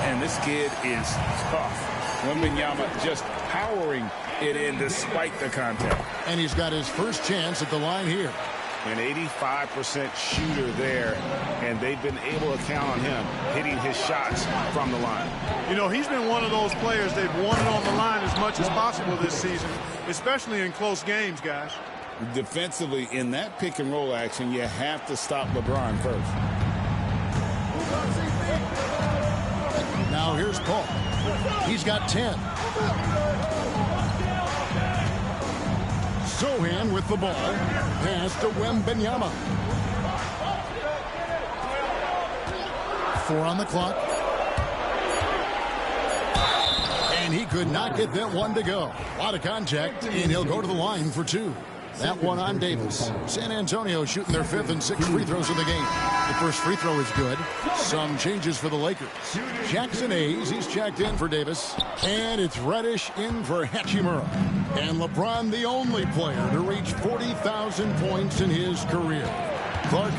And this kid is tough. Wembanyama just powering it in despite the contact. And he's got his first chance at the line here. An 85% shooter there, and they've been able to count on him hitting his shots from the line. You know, he's been one of those players they've wanted on the line as much as possible this season, especially in close games, guys. Defensively, in that pick and roll action, you have to stop LeBron first. Now here's Paul. He's got 10. Sohan with the ball. Pass to Wembanyama. 4 on the clock. And he could not get that one to go. A lot of contact, and he'll go to the line for 2. That one on Davis. San Antonio shooting their 5th and 6th free throws of the game. The first free throw is good. Some changes for the Lakers. Jackson Hayes, he's checked in for Davis. And it's Reddish in for Hachimura. And LeBron, the only player to reach 40,000 points in his career. Clark,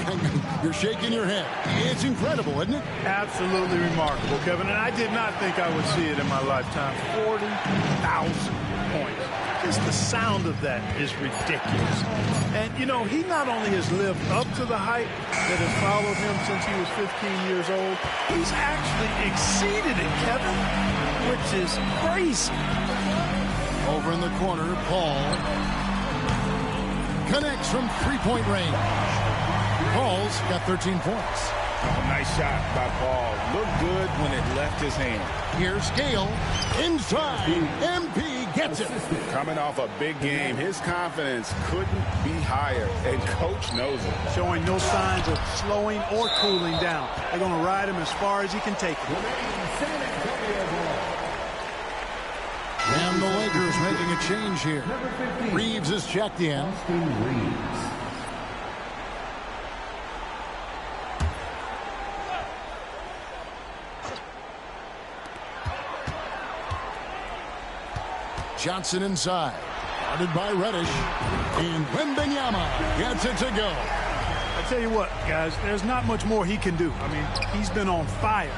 you're shaking your head. It's incredible, isn't it? Absolutely remarkable, Kevin. And I did not think I would see it in my lifetime. 40,000 points. Just the sound of that is ridiculous. And, you know, he not only has lived up to the hype that has followed him since he was 15 years old, he's actually exceeded it, Kevin, which is crazy. Over in the corner, Paul connects from three-point range. Paul's got 13 points. Oh, nice shot by Paul. Looked good when it left his hand. Here's Gale. Inside. MP gets it. Coming off a big game, his confidence couldn't be higher, and coach knows it. Showing no signs of slowing or cooling down. They're going to ride him as far as he can take it. And the Lakers making a change here. Reeves is checked in. Johnson inside. Guarded by Reddish. And Wembanyama gets it to go. I tell you what, guys, there's not much more he can do. I mean, he's been on fire,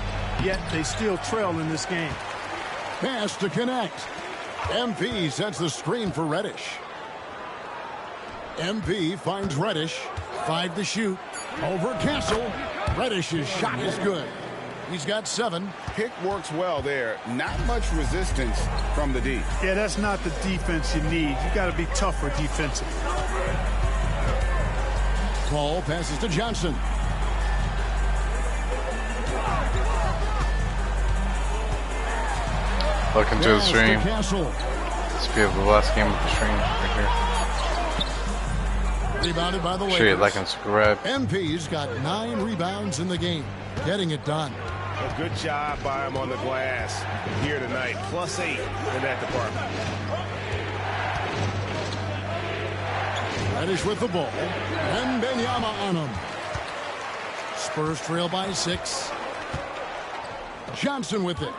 yet they still trail in this game. Pass to connect. MP sets the screen for Reddish. MP finds Reddish. 5 to shoot. Over Castle. Reddish's shot is good. He's got 7. Pick works well there. Not much resistance from the D. Yeah, that's not the defense you need. You got to be tougher defensively. Paul passes to Johnson. Welcome to the stream. Castle. This will be the last game of the stream right here. Rebounded by the Lakers. Sure you like and subscribe. MP's got 9 rebounds in the game. Getting it done. A good job by him on the glass here tonight. +8 in that department. Reddish with the ball. Wembanyama on him. Spurs trail by 6. Johnson with it.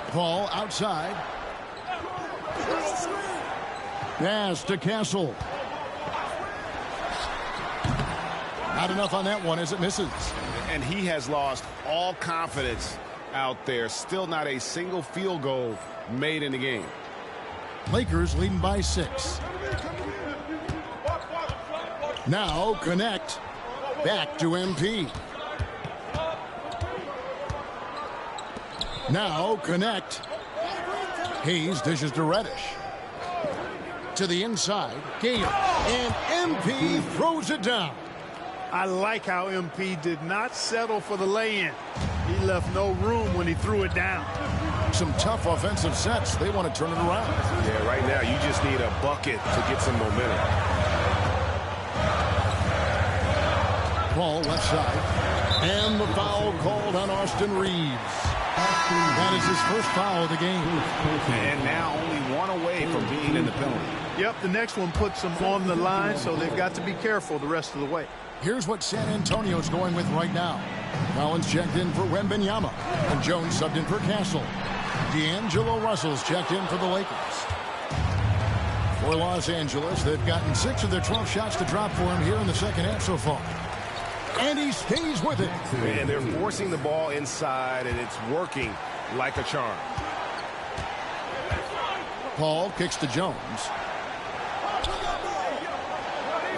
Paul outside. Pass to Castle. Not enough on that one as it misses. And he has lost all confidence out there. Still not a single field goal made in the game. Lakers leading by 6. Now connect. Back to MP. Now connect. Hayes dishes to Reddish. To the inside. Gale. And MP throws it down. I like how MP did not settle for the lay-in. He left no room when he threw it down. Some tough offensive sets. They want to turn it around. Yeah, right now you just need a bucket to get some momentum. Ball left side. And the foul called on Austin Reeves. That is his first foul of the game. And now only one away from being in the penalty. Yep, the next one puts them on the line, so they've got to be careful the rest of the way. Here's what San Antonio's going with right now. Collins checked in for Wembanyama. And Jones subbed in for Castle. D'Angelo Russell's checked in for the Lakers. For Los Angeles, they've gotten 6 of their 12 shots to drop for him here in the second half so far. And he stays with it. And they're forcing the ball inside, and it's working like a charm. Paul kicks to Jones.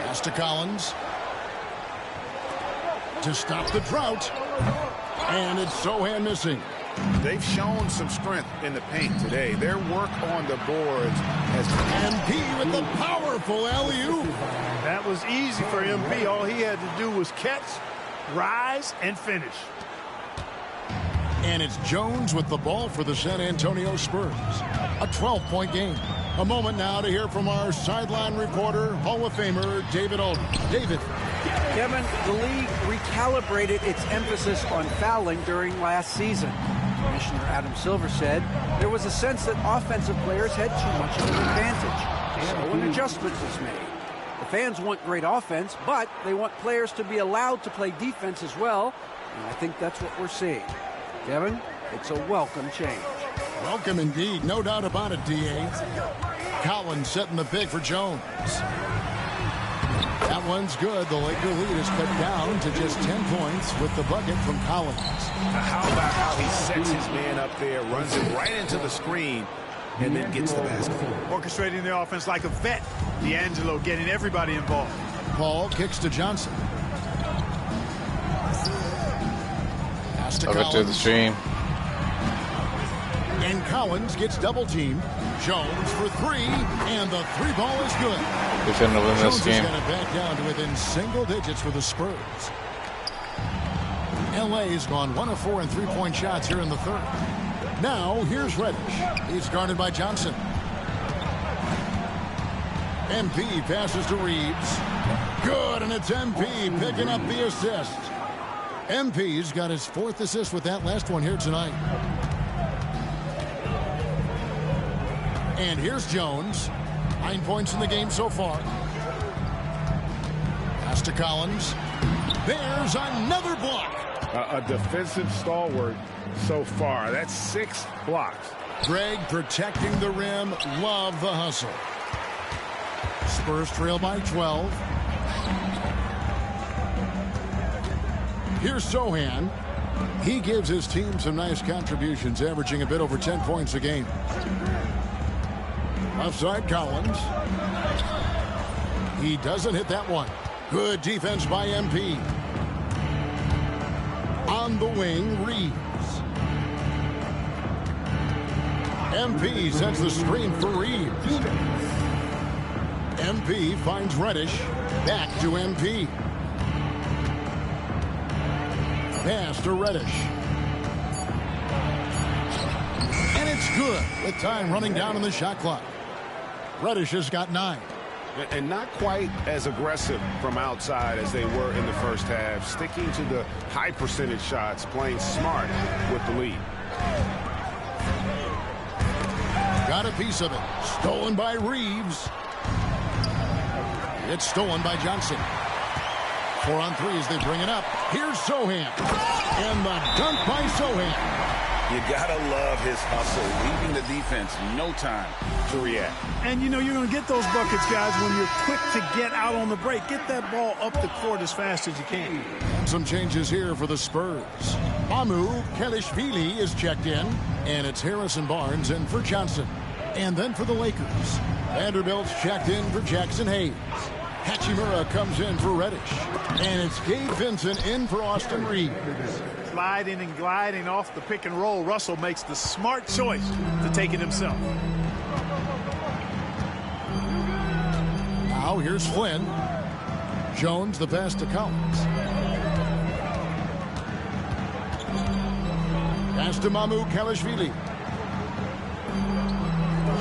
Pass to Collins. To stop the drought. And it's Sohan missing. They've shown some strength in the paint today. Their work on the boards has... MP with the powerful alley-oop. That was easy for MP. All he had to do was catch, rise, and finish. And it's Jones with the ball for the San Antonio Spurs. A 12-point game. A moment now to hear from our sideline reporter, Hall of Famer David Alden. David. Kevin, the league recalibrated its emphasis on fouling during last season. Commissioner Adam Silver said there was a sense that offensive players had too much of an advantage. So an adjustment was made. The fans want great offense, but they want players to be allowed to play defense as well. And I think that's what we're seeing. Kevin, it's a welcome change. Welcome indeed. No doubt about it, D.A. Collins setting the pick for Jones. That one's good. The Laker lead is cut down to just 10 points with the bucket from Collins. How about how he sets his man up there, runs it right into the screen, and then gets the basket. Orchestrating the offense like a vet. D'Angelo getting everybody involved. Paul kicks to Johnson. Pass to Love Collins. it to the stream. And Collins gets double teamed. Jones for 3, and the 3 ball is good. They couldn't have won this game. Jones is going to back down to within single digits for the Spurs. LA's gone 1 of 4 in 3-point shots here in the third. Now here's Reddish. He's guarded by Johnson. MP passes to Reeves. Good, and it's MP picking up the assist. MP's got his 4th assist with that last one here tonight. And here's Jones. 9 points in the game so far. Pass to Collins. There's another block. A defensive stalwart so far. That's 6 blocks. Greg protecting the rim. Love the hustle. Spurs trail by 12. Here's Sohan. He gives his team some nice contributions, averaging a bit over 10 points a game. Offside Collins. He doesn't hit that one. Good defense by MP. On the wing, Reeves. MP sets the screen for Reeves. MP finds Reddish. Back to MP. Pass to Reddish. And it's good with time running down on the shot clock. Reddish has got 9. And not quite as aggressive from outside as they were in the first half. Sticking to the high percentage shots, playing smart with the lead. got a piece of it. Stolen by Reeves. It's stolen by Johnson. 4 on 3 as they bring it up. Here's Sohan. And the dunk by Sohan. You gotta love his hustle, leaving the defense no time to react. And you know you're going to get those buckets, guys, when you're quick to get out on the break. Get that ball up the court as fast as you can. Some changes here for the Spurs. Warmup is checked in, and it's Harrison Barnes in for Johnson. And then for the Lakers, Vanderbilt's checked in for Jackson Hayes. Hachimura comes in for Reddish. And it's Gabe Vincent in for Austin Reeves. Sliding and gliding off the pick and roll, Russell makes the smart choice to take it himself. Now here's Flynn. Jones the pass to Collins. Pass to Warmup.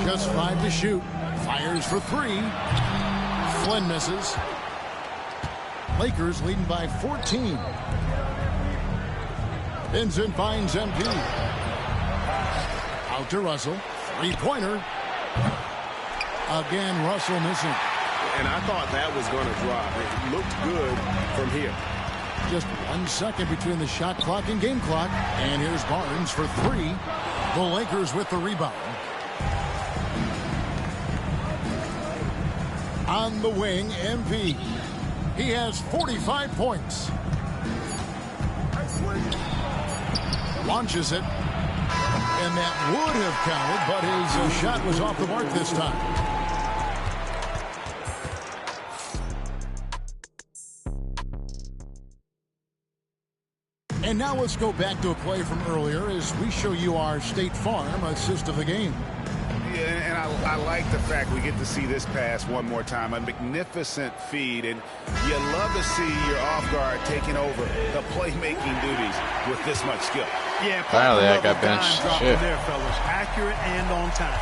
Just 5 to shoot. Fires for 3. Flynn misses. Lakers leading by 14. Vincent finds MP. Out to Russell. 3-pointer. Again, Russell missing. And I thought that was going to drop. It looked good from here. Just 1 second between the shot clock and game clock. And here's Barnes for 3. The Lakers with the rebound. On the wing, MP. He has 45 points. Launches it. And that would have counted, but his shot was off the mark this time. And now let's go back to a play from earlier as we show you our State Farm assist of the game. Yeah, and I like the fact we get to see this pass one more time. A magnificent feed, and you love to see your off guard taking over the playmaking duties with this much skill. Yeah, finally I got benched. Shit. There, fellas. Accurate and on time.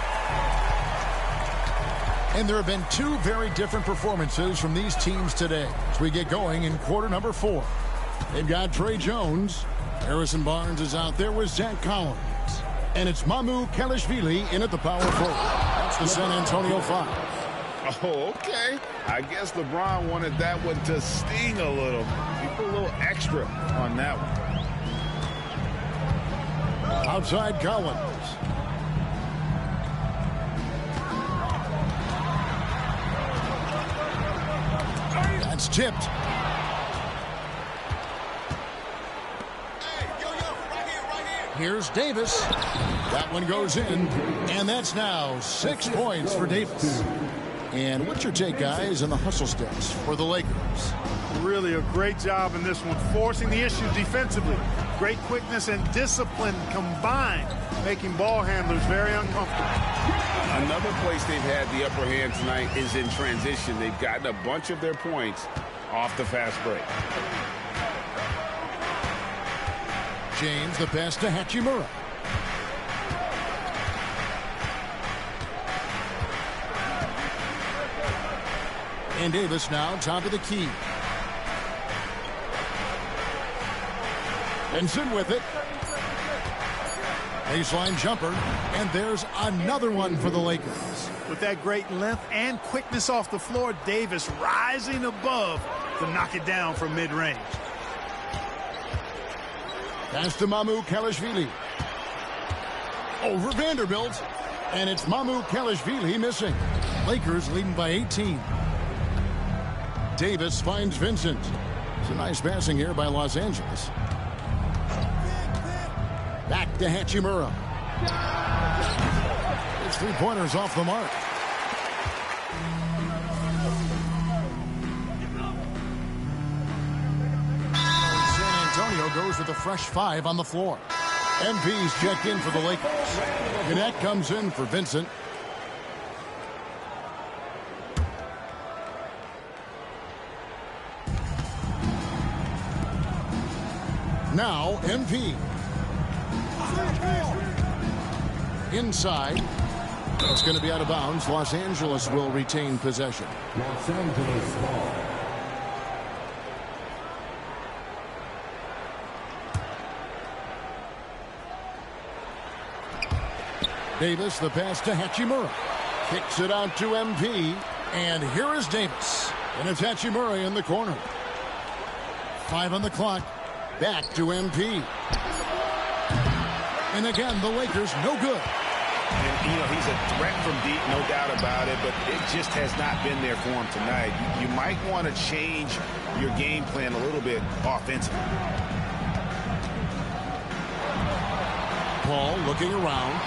And there have been 2 very different performances from these teams today as we get going in quarter number 4. They've got Trey Jones. Harrison Barnes is out there with Zach Collins. And it's Warmup in at the power forward. That's the San Antonio foul. Oh, okay. I guess LeBron wanted that one to sting a little. He put a little extra on that one. Outside Collins. That's tipped. Here's Davis. That one goes in, and that's now 6 points for Davis. And what's your take, guys, on the hustle steps for the Lakers? Really a great job in this one, forcing the issues defensively. Great quickness and discipline combined, making ball handlers very uncomfortable. Another place they've had the upper hand tonight is in transition. They've gotten a bunch of their points off the fast break. James, the pass to Hachimura. And Davis now top of the key. Vincent with it. Baseline jumper. And there's another one for the Lakers. With that great length and quickness off the floor, Davis rising above to knock it down from mid-range. Pass to Warmup. Over Vanderbilt. And it's Warmup missing. Lakers leading by 18. Davis finds Vincent. It's a nice passing here by Los Angeles. Back to Hachimura. His 3-pointers off the mark. Goes with a fresh 5 on the floor. MP's checked in for the Lakers. Gannett comes in for Vincent. Now MP. Inside. It's going to be out of bounds. Los Angeles will retain possession. Los Angeles ball. Davis, the pass to Hachimura. Kicks it out to MP. And here is Davis. And it's Hachimura in the corner. 5 on the clock. Back to MP. And again, the Lakers no good. And, you know, he's a threat from deep, no doubt about it, but it just has not been there for him tonight. You might want to change your game plan a little bit offensively. Paul looking around.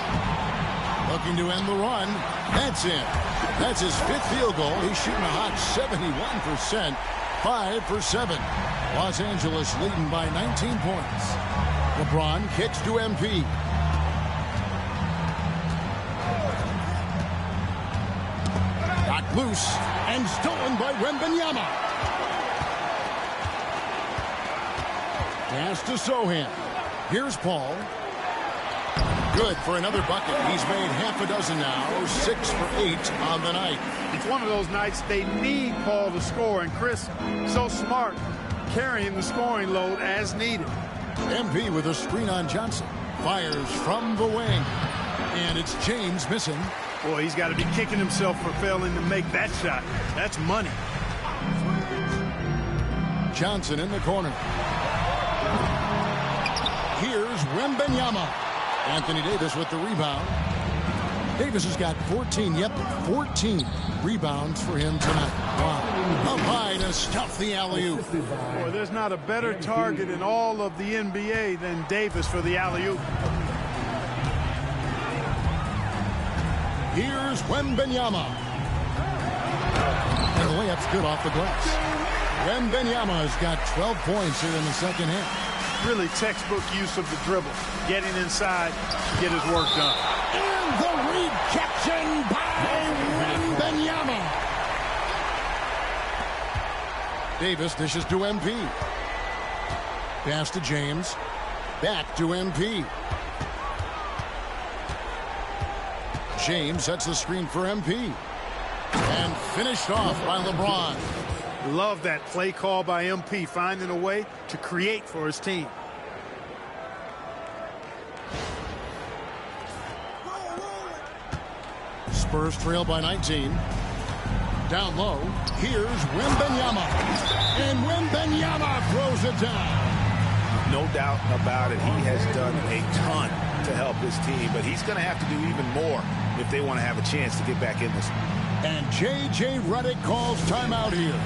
Looking to end the run. That's in. That's his 5th field goal. He's shooting a hot 71%. 5 for 7. Los Angeles leading by 19 points. LeBron kicks to MP. Got loose and stolen by Wembanyama. Pass to Sohan. Here's Paul. Good for another bucket. He's made half a dozen now. 6 for 8 on the night. It's one of those nights they need Paul to score, and Chris, so smart, carrying the scoring load as needed. MP with a screen on Johnson. Fires from the wing. And it's James missing. Boy, he's got to be kicking himself for failing to make that shot. That's money. Johnson in the corner. Here's Wembanyama. Anthony Davis with the rebound. Davis has got 14, 14 rebounds for him tonight. Wow. Up high to stuff the alley-oop. Boy, there's not a better target in all of the NBA than Davis for the alley-oop. Here's Wembanyama. And the layup's good off the glass. Wembanyama has got 12 points here in the second half. Really textbook use of the dribble. Getting inside, get his work done. And the rejection by Wembanyama. Davis dishes to MP. Pass to James. Back to MP. James sets the screen for MP. And finished off by LeBron. Love that play call by MP, finding a way to create for his team. Spurs trail by 19. Down low, here's Wembanyama. And Wembanyama throws it down. No doubt about it. He has done a ton to help his team, but he's going to have to do even more if they want to have a chance to get back in this one. And J.J. Redick calls timeout here.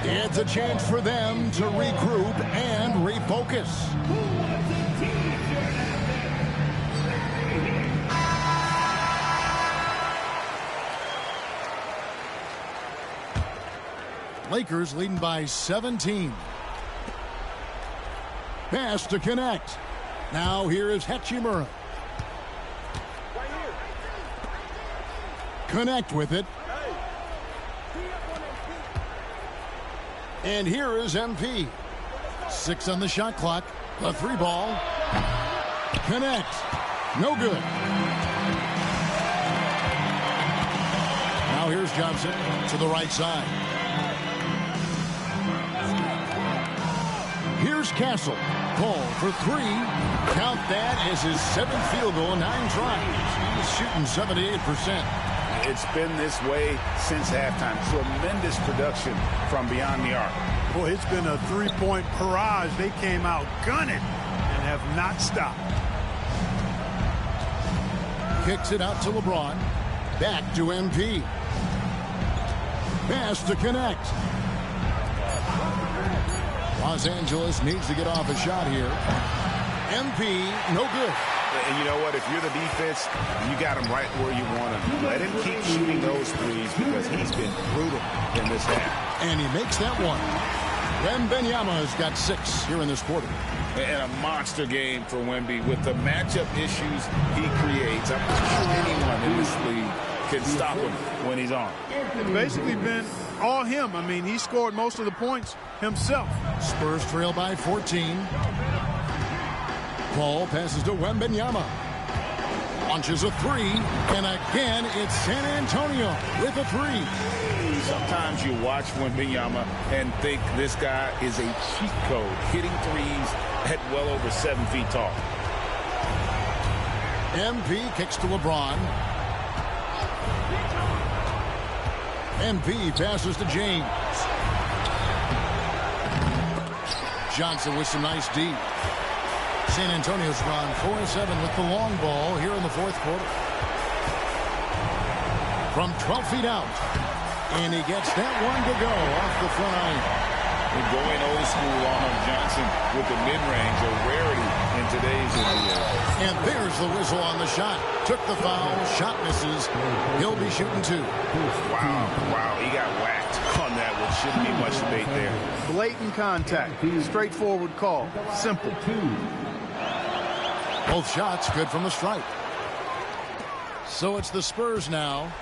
It's a chance for them to regroup and refocus. Lakers leading by 17. Pass to connect. Now here is Hachimura. Connect with it. And here is MP. 6 on the shot clock. The 3 ball. Connect. No good. Now here's Johnson to the right side. Here's Castle. Paul for 3. Count that as his 7th field goal, 9 tries. He's shooting 78%. It's been this way since halftime. Tremendous production from beyond the arc. Boy, it's been a 3-point barrage. They came out gunning and have not stopped. Kicks it out to LeBron. Back to MP. Pass to connect. Los Angeles needs to get off a shot here. MP, no good. And you know what? If you're the defense, you got him right where you want him. Let him keep shooting those threes because he's been brutal in this half. And he makes that one. Wembanyama has got 6 here in this quarter. And a monster game for Wemby with the matchup issues he creates. I'm not sure anyone in this league can stop him when he's on. It's basically been all him. I mean, he scored most of the points himself. Spurs trail by 14. Paul passes to Wembanyama. Launches a 3. And again, it's San Antonio with a 3. Sometimes you watch Wembanyama and think this guy is a cheat code, hitting threes at well over 7 feet tall. MP kicks to LeBron. MP passes to James. Johnson with some nice D. San Antonio's gone 4-7 with the long ball here in the fourth quarter. From 12 feet out. And he gets that one to go off the front iron. And going old school on Johnson with the mid-range, a rarity in today's NBA. And there's the whistle on the shot. Took the foul, shot misses. He'll be shooting 2. Wow, he got whacked on that one. Shouldn't be much debate there. Blatant contact, straightforward call, simple. Both shots good from the stripe. So it's the Spurs now.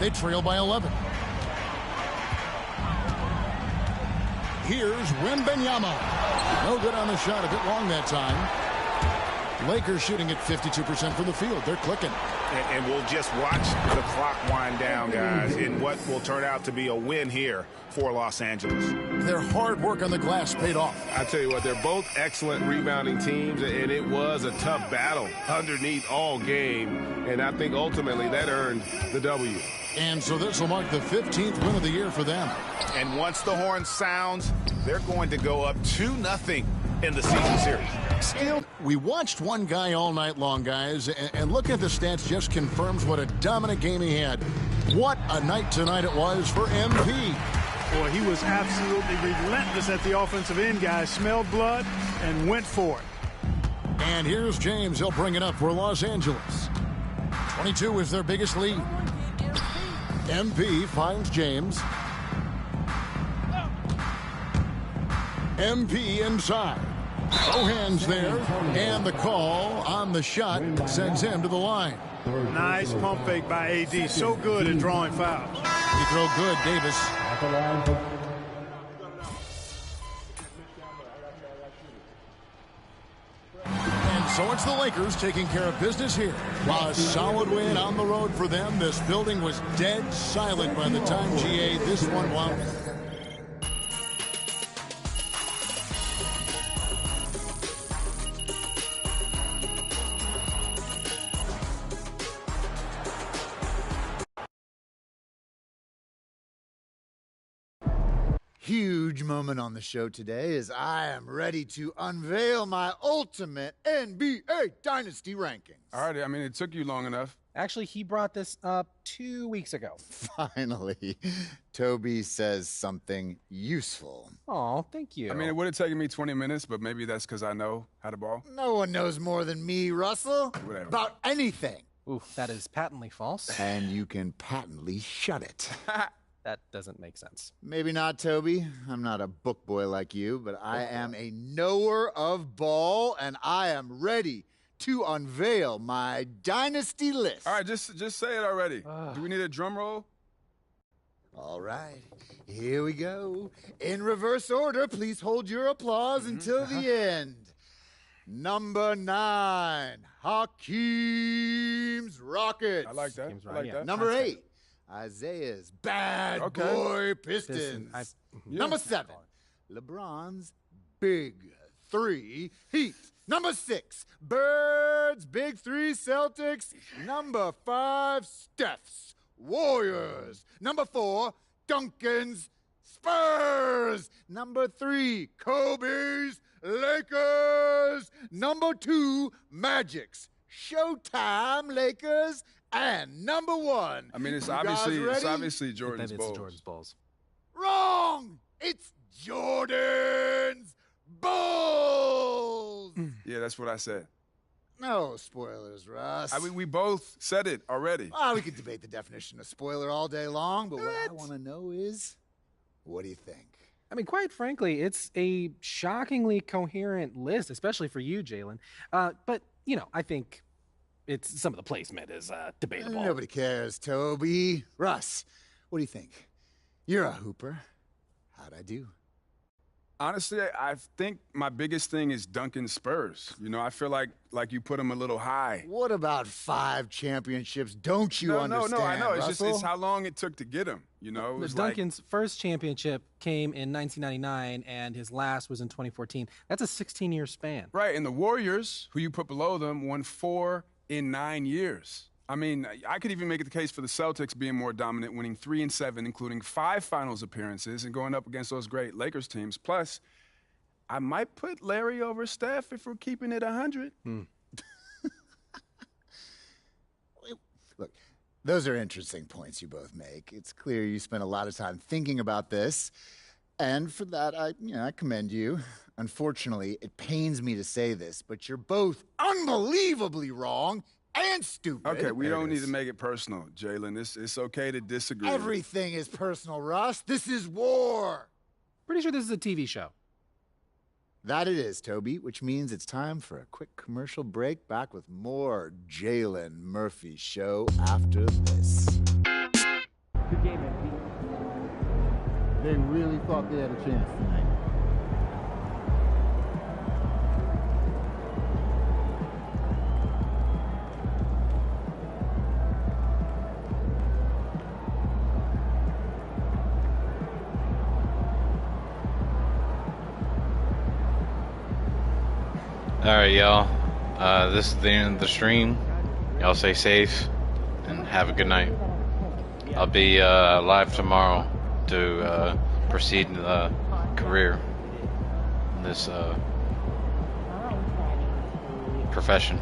They trail by 11. Here's Wembanyama. No good on the shot. A bit long that time. Lakers shooting at 52% from the field. They're clicking. And we'll just watch the clock wind down, guys, in what will turn out to be a win here for Los Angeles. Their hard work on the glass paid off. I tell you what, they're both excellent rebounding teams, and it was a tough battle underneath all game. And I think ultimately that earned the W. And so this will mark the 15th win of the year for them. And once the horn sounds, they're going to go up 2-0 in the season series. Still, we watched one guy all night long, guys, and looking at the stats just confirms what a dominant game he had. What a night tonight it was for MP. Boy, he was absolutely relentless at the offensive end, guys. Smelled blood and went for it. And here's James. He'll bring it up for Los Angeles. 22 is their biggest lead. MP finds James. MP inside. No hands there. And the call on the shot sends him to the line. Nice pump fake by AD. So good at drawing fouls. He throw good, Davis. And so it's the Lakers taking care of business here. A solid win on the road for them. This building was dead silent by the time GA this one wound. Huge moment on the show today as I am ready to unveil my ultimate NBA Dynasty rankings. All right, I mean, it took you long enough. Actually, he brought this up 2 weeks ago. Finally, Toby says something useful. Oh, thank you. I mean, it would have taken me 20 minutes, but maybe that's because I know how to ball. No one knows more than me, Russell, Whatever. about anything. Ooh, that is patently false. And you can patently shut it. That doesn't make sense. Maybe not, Toby. I'm not a book boy like you, but I am a knower of ball, and I am ready to unveil my dynasty list. All right, just say it already. Do we need a drum roll? All right, here we go. In reverse order, please hold your applause until the end. Number 9, Hakeem's Rockets. I like that. I like that. Number 8, Isaiah's Bad Boy Pistons. Number 7, LeBron's Big 3 Heat. Number 6, Birds Big 3 Celtics. Number 5, Steph's Warriors. Number 4, Duncan's Spurs. Number 3, Kobe's Lakers. Number 2, Magic's Showtime Lakers. And number 1. I mean, it's obviously Jordan's Bulls. It's Jordan's Bulls. Wrong! It's Jordan's Bulls! Yeah, that's what I said. No spoilers, Russ. I mean, we both said it already. Well, we could debate the definition of spoiler all day long, but what I want to know is, what do you think? I mean, quite frankly, it's a shockingly coherent list, especially for you, Jalen. But, you know, I think it's some of the placement is debatable. Nobody cares, Toby. Russ, what do you think? You're a hooper. How'd I do? Honestly, I think my biggest thing is Duncan Spurs. You know, I feel like you put him a little high. What about 5 championships? Don't you understand, No, I know. Russell? It's how long it took to get him. You know, Duncan's first championship came in 1999, and his last was in 2014. That's a 16-year span. Right, and the Warriors, who you put below them, won 4 in 9 years. I mean, I could even make the case for the Celtics being more dominant, winning 3 and 7, including 5 finals appearances and going up against those great Lakers teams. Plus, I might put Larry over Steph if we're keeping it 100. Look, those are interesting points you both make. It's clear you spent a lot of time thinking about this, and for that, I commend you. Unfortunately, it pains me to say this, but you're both unbelievably wrong and stupid. Okay, we don't need to make it personal, Jalen. It's okay to disagree. Everything is personal, Russ. This is war. Pretty sure this is a TV show. That it is, Toby, which means it's time for a quick commercial break. Back with more Jalen Murphy Show after this. Good game, MP. They really thought they had a chance tonight. All right, y'all. This is the end of the stream. Y'all stay safe and have a good night. I'll be live tomorrow to proceed in the career in this profession.